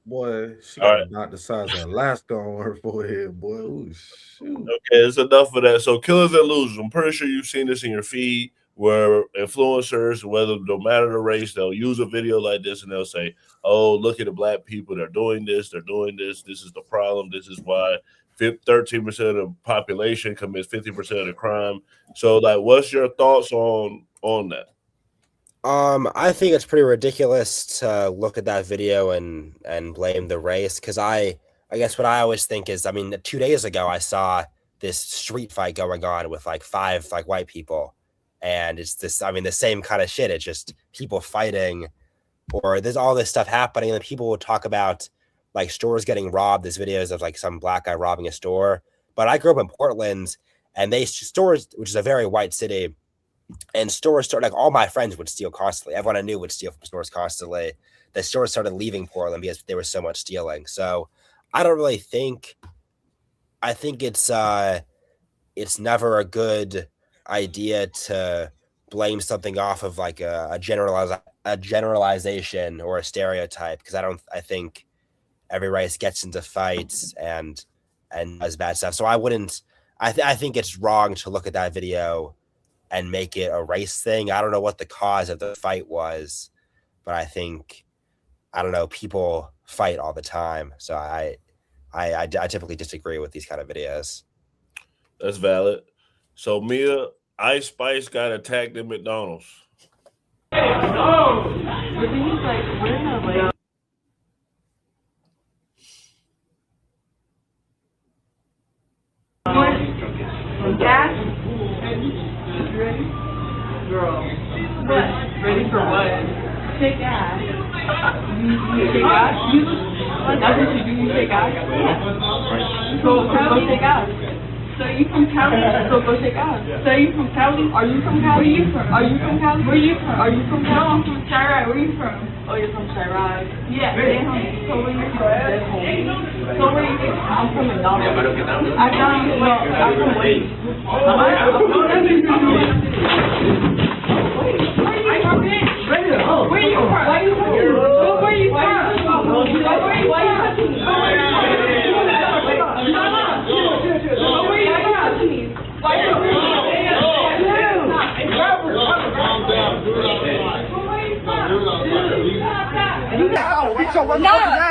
Boy, she got knocked the size of Alaska on her forehead, boy. Ooh, shoot. Okay, it's enough of that. So, killers and losers. I'm pretty sure you've seen this in your feed where influencers, whether no matter the race, they'll use a video like this and they'll say, "Oh, look at the black people. They're doing this. They're doing this. This is the problem. This is why 13% of the population commits 50% of the crime." So, like, what's your thoughts on that? I think it's pretty ridiculous to look at that video and blame the race, because I guess what I always think is, I mean, 2 days ago I saw this street fight going on with like 5 like white people, and it's this, I mean, the same kind of shit. It's just people fighting, or there's all this stuff happening, and people will talk about like stores getting robbed. There's videos of like some black guy robbing a store. But I grew up in Portland, and stores, which is a very white city, and stores started, like, all my friends would steal constantly. Everyone I knew would steal from stores constantly. The stores started leaving Portland because there was so much stealing. So I don't really think, I think it's never a good idea to blame something off of like a generalization or a stereotype, because I think every race gets into fights and does bad stuff. So I think it's wrong to look at that video and make it a race thing. I don't know what the cause of the fight was, but I think, I don't know, people fight all the time. So I typically disagree with these kind of videos. That's valid. So, Mia, Ice Spice got attacked at McDonald's. Ready? Girl. What? Ready for what? Take ass. You take ass? That's what you do, you take ass? Yeah. So go take ass. So you from Cali? So go take ass. So you from Cali? Are you from Cali? Where are you from? Are you from Cali? Where are you from? Are you from Cali? No, I'm from Chirac. Where are you from? Oh, you're from Chirac. Yeah. So where you from? So where you from? I'm from McDonald's. I'm from Wayne. Where you from? Why you touching me? Where you from? Why you touching me?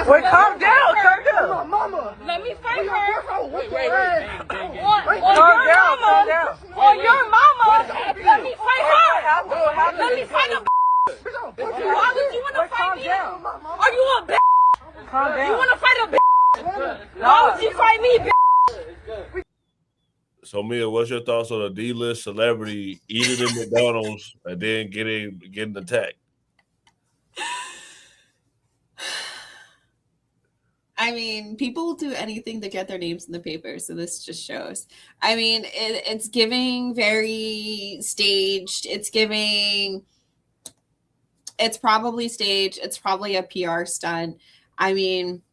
Wait, calm down, calm down. Mama. Let me fight her. Calm down. On your mama. Let me fight her. Let me fight a. Why would you want to fight me? Are you a bitch? Calm down. You want to fight a bitch? Why would you fight me, bitch? So, Mia, what's your thoughts on a D-list celebrity eating in McDonald's and then getting attacked? I mean, people will do anything to get their names in the paper, so this just shows. I mean, it's giving very staged. It's probably staged. It's probably a PR stunt. I mean,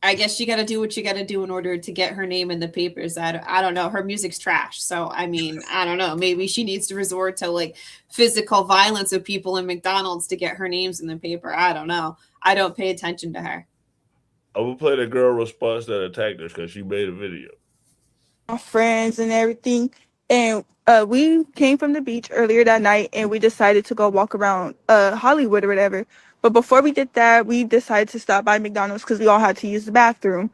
I guess you got to do what you got to do in order to get her name in the papers. I don't know. Her music's trash. So, I mean, I don't know. Maybe she needs to resort to like physical violence with people in McDonald's to get her names in the paper. I don't know. I don't pay attention to her. I will play the girl response that attacked her because she made a video. My friends and everything. And we came from the beach earlier that night and we decided to go walk around Hollywood or whatever. But before we did that, we decided to stop by McDonald's because we all had to use the bathroom.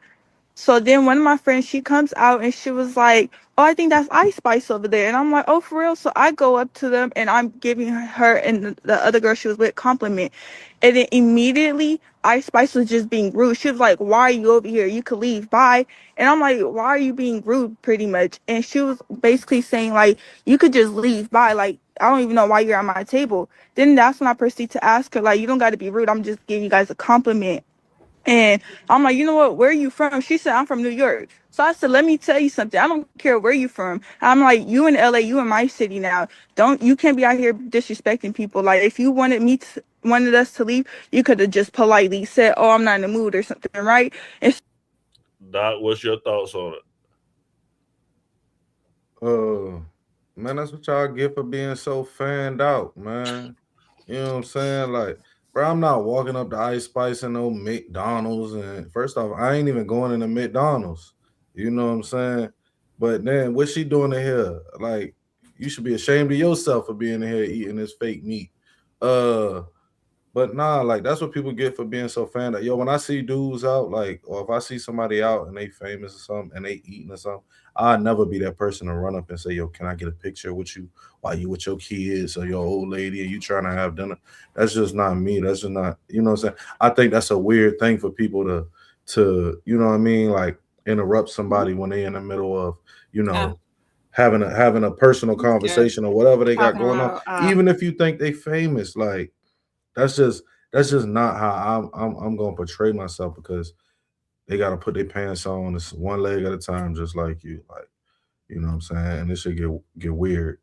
So then one of my friends, she comes out and she was like, "Oh, I think that's Ice Spice over there." And I'm like, "Oh, for real?" So I go up to them and I'm giving her and the other girl she was with compliment. And then immediately Ice Spice was just being rude. She was like, "Why are you over here? You could leave. Bye." And I'm like, "Why are you being rude?" Pretty much. And she was basically saying like, "You could just leave. Bye. Like, I don't even know why you're at my table." Then that's when I proceed to ask her, like, "You don't got to be rude. I'm just giving you guys a compliment." And I'm like, "You know what? Where are you from?" She said, "I'm from New York." So I said, "Let me tell you something. I don't care where you from." I'm like, "You in LA, you in my city now. You can't be out here disrespecting people. Like, if you wanted us to leave, you could have just politely said, 'Oh, I'm not in the mood,' or something, right?" And Doc, what's your thoughts on it? Man, that's what y'all get for being so fanned out, man. You know what I'm saying? Like, bro, I'm not walking up to Ice Spice and no McDonald's. And first off, I ain't even going into McDonald's. You know what I'm saying? But then what's she doing in here? Like, you should be ashamed of yourself for being in here eating this fake meat. But nah, like that's what people get for being so fan that yo, when I see dudes out, like, or if I see somebody out and they famous or something and they eating or something, I'll never be that person to run up and say, yo, can I get a picture with you while you with your kids or your old lady and you trying to have dinner? That's just not me. That's just not, you know what I'm saying? I think that's a weird thing for people to, you know what I mean, like interrupt somebody when they in the middle of, you know, having a personal conversation or whatever they got Talking going on. about, Even if you think they famous, like that's just not how I'm gonna portray myself because they gotta put their pants on this one leg at a time, just like you. Like, you know what I'm saying? And this should get weird.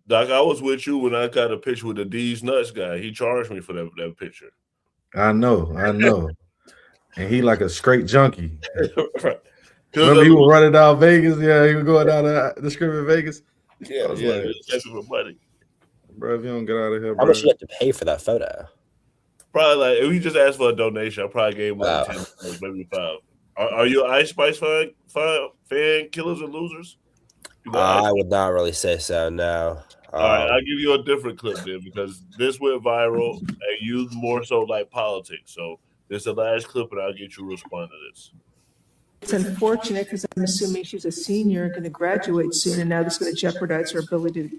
Doc, I was with you when I got a picture with the D's Nuts guy. He charged me for that picture. I know. And he like a straight junkie. Right. Remember he was running down Vegas? Yeah, he was going down the strip in Vegas. Yeah, I was yeah, like, that's for money. bro, if you don't get out of here, How bro. much you have to pay for that photo? Probably like if he just asked for a donation, I probably gave him like $10, maybe $5. Are you an Ice Spice fan? Killers and losers? I would not really say so. No. All right, I'll give you a different clip then because this went viral and you more so like politics. So this is the last clip, and I'll get you to respond to this. It's unfortunate because I'm assuming she's a senior, going to graduate soon, and now this is going to jeopardize her ability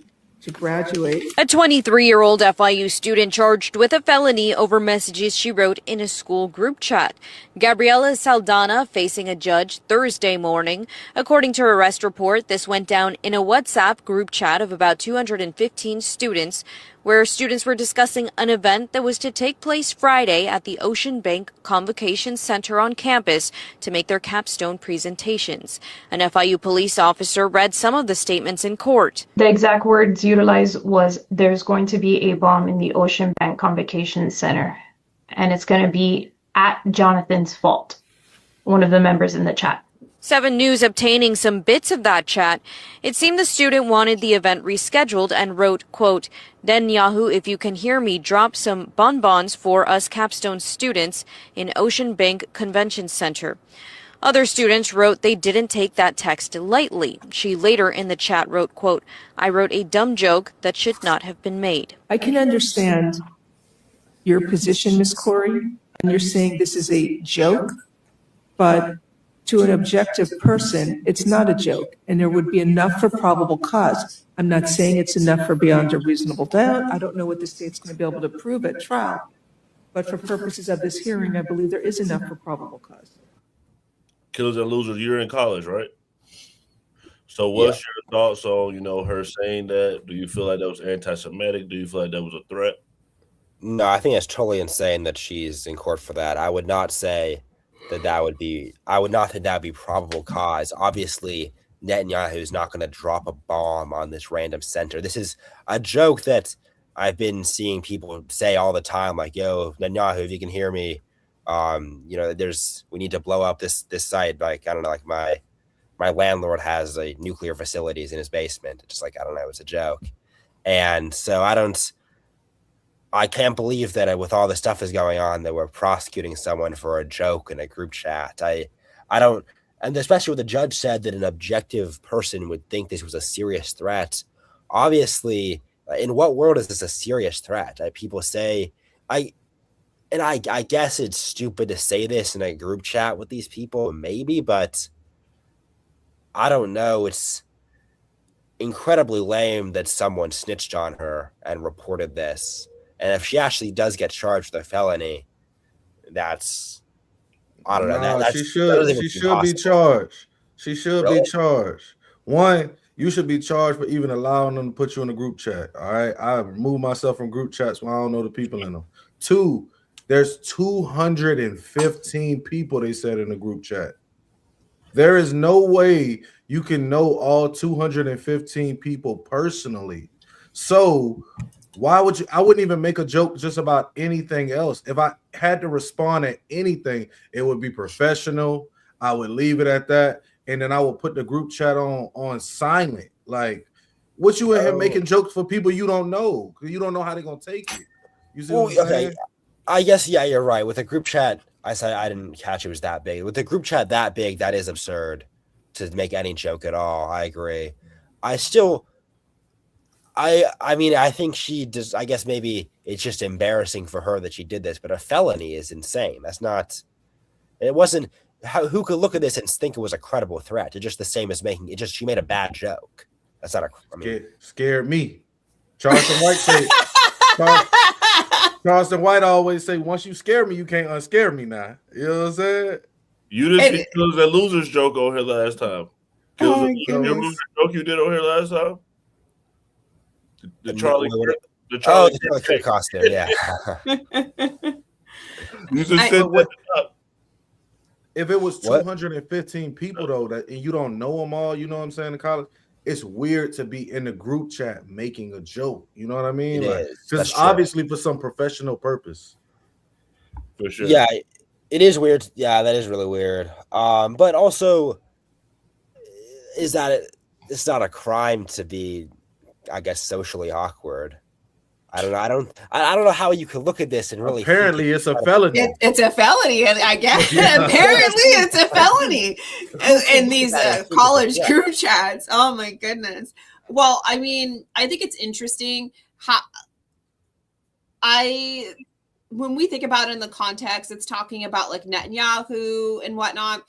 to graduate. A 23-year-old FIU student charged with a felony over messages she wrote in a school group chat. Gabriela Saldana facing a judge Thursday morning. According to her arrest report, this went down in a WhatsApp group chat of about 215 students, where students were discussing an event that was to take place Friday at the Ocean Bank Convocation Center on campus to make their capstone presentations. An FIU police officer read some of the statements in court. The exact words utilized was, "There's going to be a bomb in the Ocean Bank Convocation Center, and it's going to be at Jonathan's fault," one of the members in the chat. 7 News obtaining some bits of that chat. It seemed the student wanted the event rescheduled and wrote, quote, "Netanyahu, if you can hear me, drop some bonbons for us capstone students in Ocean Bank Convention Center." Other students wrote they didn't take that text lightly. She later in the chat wrote, quote, "I wrote a dumb joke that should not have been made." I can understand your position, Ms. Corey, and you're saying this is a joke, but to an objective person, it's not a joke, and there would be enough for probable cause. I'm not saying it's enough for beyond a reasonable doubt. I don't know what the state's going to be able to prove at trial, but for purposes of this hearing, I believe there is enough for probable cause. Killers and losers, you're in college, right? So what's your thoughts on, her saying that? Do you feel like that was anti-Semitic? Do you feel like that was a threat? No, I think it's totally insane that she's in court for that. I would not say that would be, I would not think that would be probable cause. Obviously, Netanyahu is not going to drop a bomb on this random center. This is a joke that I've been seeing people say all the time, like, yo, Netanyahu, if you can hear me, we need to blow up this site. Like, I don't know, like my landlord has a nuclear facilities in his basement. It's just like, I don't know, it's a joke. And so I can't believe that with all the stuff that's going on that we're prosecuting someone for a joke in a group chat. I don't, and especially when the judge said that an objective person would think this was a serious threat. Obviously, in what world is this a serious threat? People say, and I guess it's stupid to say this in a group chat with these people, maybe, but I don't know. It's incredibly lame that someone snitched on her and reported this. And if she actually does get charged with a felony, that's, I don't know. Nah, That she doesn't should. even She seem should be possible. charged. She should be Really? charged. One, you should be charged for even allowing them to put you in a group chat. All right, I remove myself from group chats when I don't know the people in them. Two, there's 215 people they said in the group chat. There is no way you can know all 215 people personally. So why would you? I wouldn't even make a joke just about anything else. If I had to respond at anything, it would be professional. I would leave it at that, and then I would put the group chat on silent. Like, what you in here making jokes for people you don't know? Because you don't know how they're gonna take it. You see what I'm saying? I guess, yeah, you're right. With a group chat, I said I didn't catch it was that big. With a group chat that big, that is absurd to make any joke at all. I agree. I mean, I think she does. I guess maybe it's just embarrassing for her that she did this, but a felony is insane. That's not. It wasn't. Who could look at this and think it was a credible threat? It's just the same as making it. Just she made a bad joke. That's not a. I mean, scared me. Charleston White said. Charleston White always say, "Once you scare me, you can't unscare me." Now, you know what I'm saying? You didn't see Killers and Losers joke on here last time. Killers and Losers joke you did on here last time. The Charlie Kirk costume, yeah. You just said what? If it was 215 people though, and you don't know them all, you know what I'm saying, in college, it's weird to be in the group chat making a joke. You know what I mean? Because obviously for some professional purpose. For sure. Yeah, it is weird. Yeah, that is really weird. But also, is that it's not a crime to be, I guess, socially awkward. I don't know. I don't know how you could look at this and really. Apparently, it's a felony. It's a felony, I guess. Apparently, it's a felony in these college group chats. Oh my goodness. Well, I mean, I think it's interesting how when we think about it in the context, it's talking about like Netanyahu and whatnot.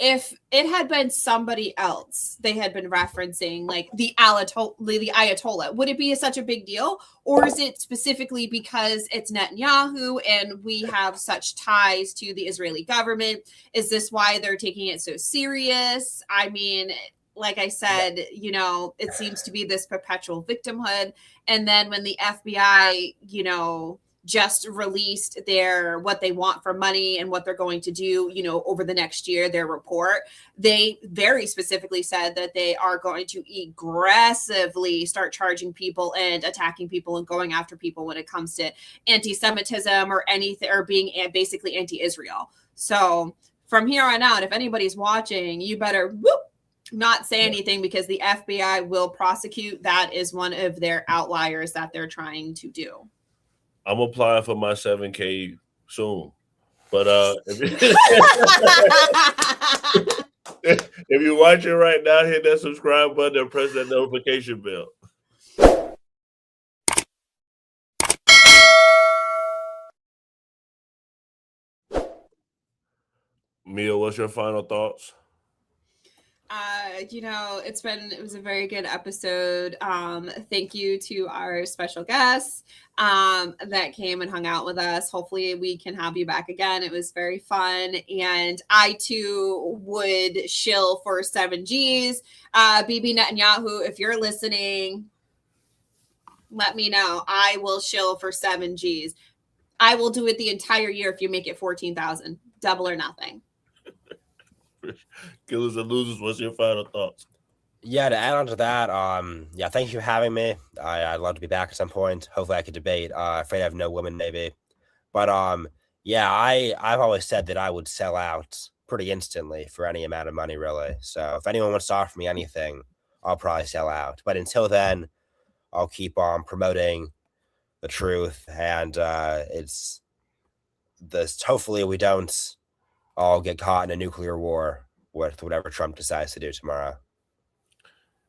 If it had been somebody else, they had been referencing like the Ayatollah, would it be such a big deal? Or is it specifically because it's Netanyahu and we have such ties to the Israeli government? Is this why they're taking it so serious? I mean, like I said, you know, it seems to be this perpetual victimhood. And then when the FBI, you know, just released what they want for money and what they're going to do, you know, over the next year, their report, they very specifically said that they are going to aggressively start charging people and attacking people and going after people when it comes to anti-Semitism or anything, or being basically anti-Israel. So from here on out, if anybody's watching, you better not say anything, because the FBI will prosecute. That is one of their outliers that they're trying to do. I'm applying for my 7K soon. But if you're watching right now, hit that subscribe button and press that notification bell. Mia, what's your final thoughts? You know, it was a very good episode. Thank you to our special guests that came and hung out with us. Hopefully we can have you back again. It was very fun. And I too would shill for 7Gs. Bibi Netanyahu, if you're listening, let me know. I will shill for 7Gs. I will do it the entire year if you make it 14,000. Double or nothing. Killers and Losers, what's your final thoughts? Yeah, to add on to that, yeah, thank you for having me. I'd love to be back at some point. Hopefully I could debate. Afraid I have no women, maybe. But yeah, I've always said that I would sell out pretty instantly for any amount of money, really. So if anyone wants to offer me anything, I'll probably sell out. But until then, I'll keep on promoting the truth, and hopefully we don't all get caught in a nuclear war with whatever Trump decides to do tomorrow.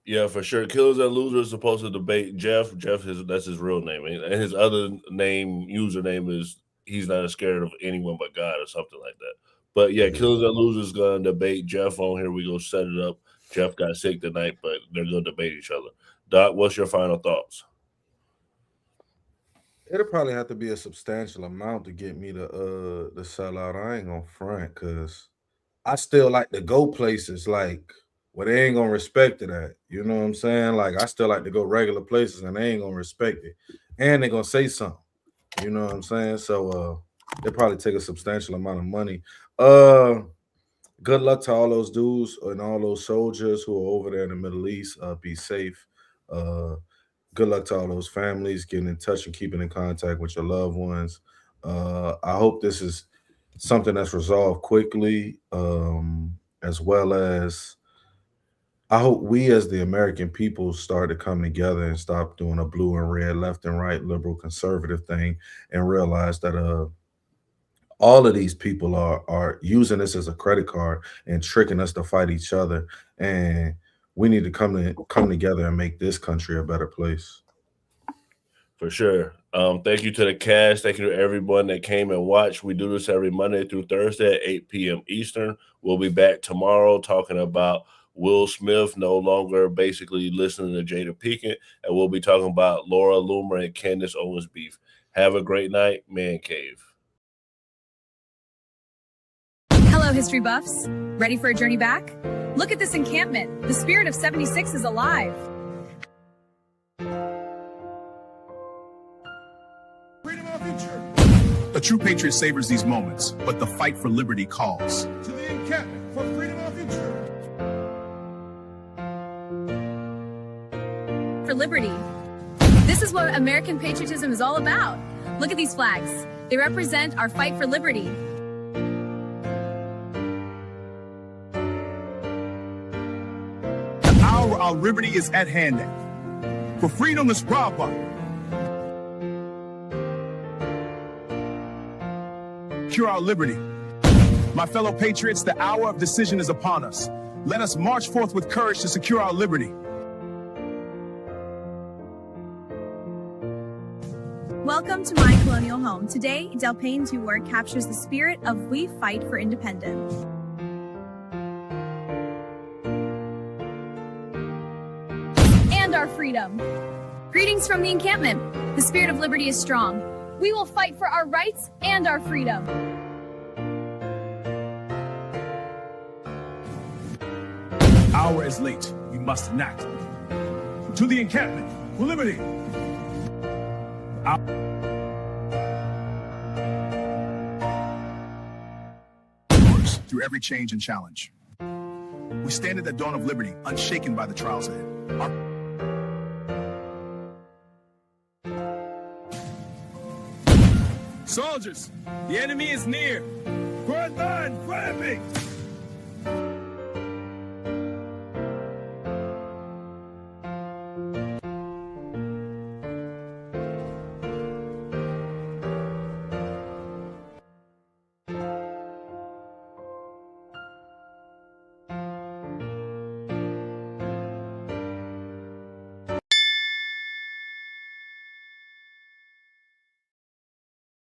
Yeah, for sure. Killers and Losers supposed to debate Jeff. That's his real name, and his other name, username, is he's not scared of anyone but God or something like that. But yeah, Killers and Losers gonna debate Jeff on here. We go set it up. Jeff got sick tonight, but they're gonna debate each other. Doc, what's your final thoughts? It'll probably have to be a substantial amount to get me to sell out. I ain't gonna front, because I still like to go places like where they ain't gonna respect it at. You know what I'm saying? Like, I still like to go regular places and they ain't gonna respect it. And they're gonna say something. You know what I'm saying? So they probably take a substantial amount of money. Good luck to all those dudes and all those soldiers who are over there in the Middle East. Be safe. Good luck to all those families, getting in touch and keeping in contact with your loved ones. I hope this is something that's resolved quickly, as well as I hope we as the American people start to come together and stop doing a blue and red, left and right, liberal, conservative thing, and realize that all of these people are using this as a credit card and tricking us to fight each other. And we need to come together and make this country a better place. For sure. Thank you to the cast. Thank you to everyone that came and watched. We do this every Monday through Thursday at 8 p.m. Eastern. We'll be back tomorrow talking about Will Smith no longer basically listening to Jada Pinkett, and we'll be talking about Laura Loomer and Candace Owens beef. Have a great night, Man Cave. Hello, history buffs. Ready for a journey back? Look at this encampment. The spirit of 76 is alive. Freedom of future. A true patriot savors these moments, but the fight for liberty calls. To the encampment for freedom of future. For liberty. This is what American patriotism is all about. Look at these flags. They represent our fight for liberty. The hour our liberty is at hand. For freedom is robbed by. Secure our liberty. My fellow patriots, the hour of decision is upon us. Let us march forth with courage to secure our liberty. Welcome to my colonial home. Today, Del Payne's work captures the spirit of we fight for independence. And our freedom. Greetings from the encampment. The spirit of liberty is strong. We will fight for our rights and our freedom. Hour is late. We must enact. To the encampment for liberty. Through every change and challenge. We stand at the dawn of liberty, unshaken by the trials ahead. Soldiers, the enemy is near. Front line, fire me!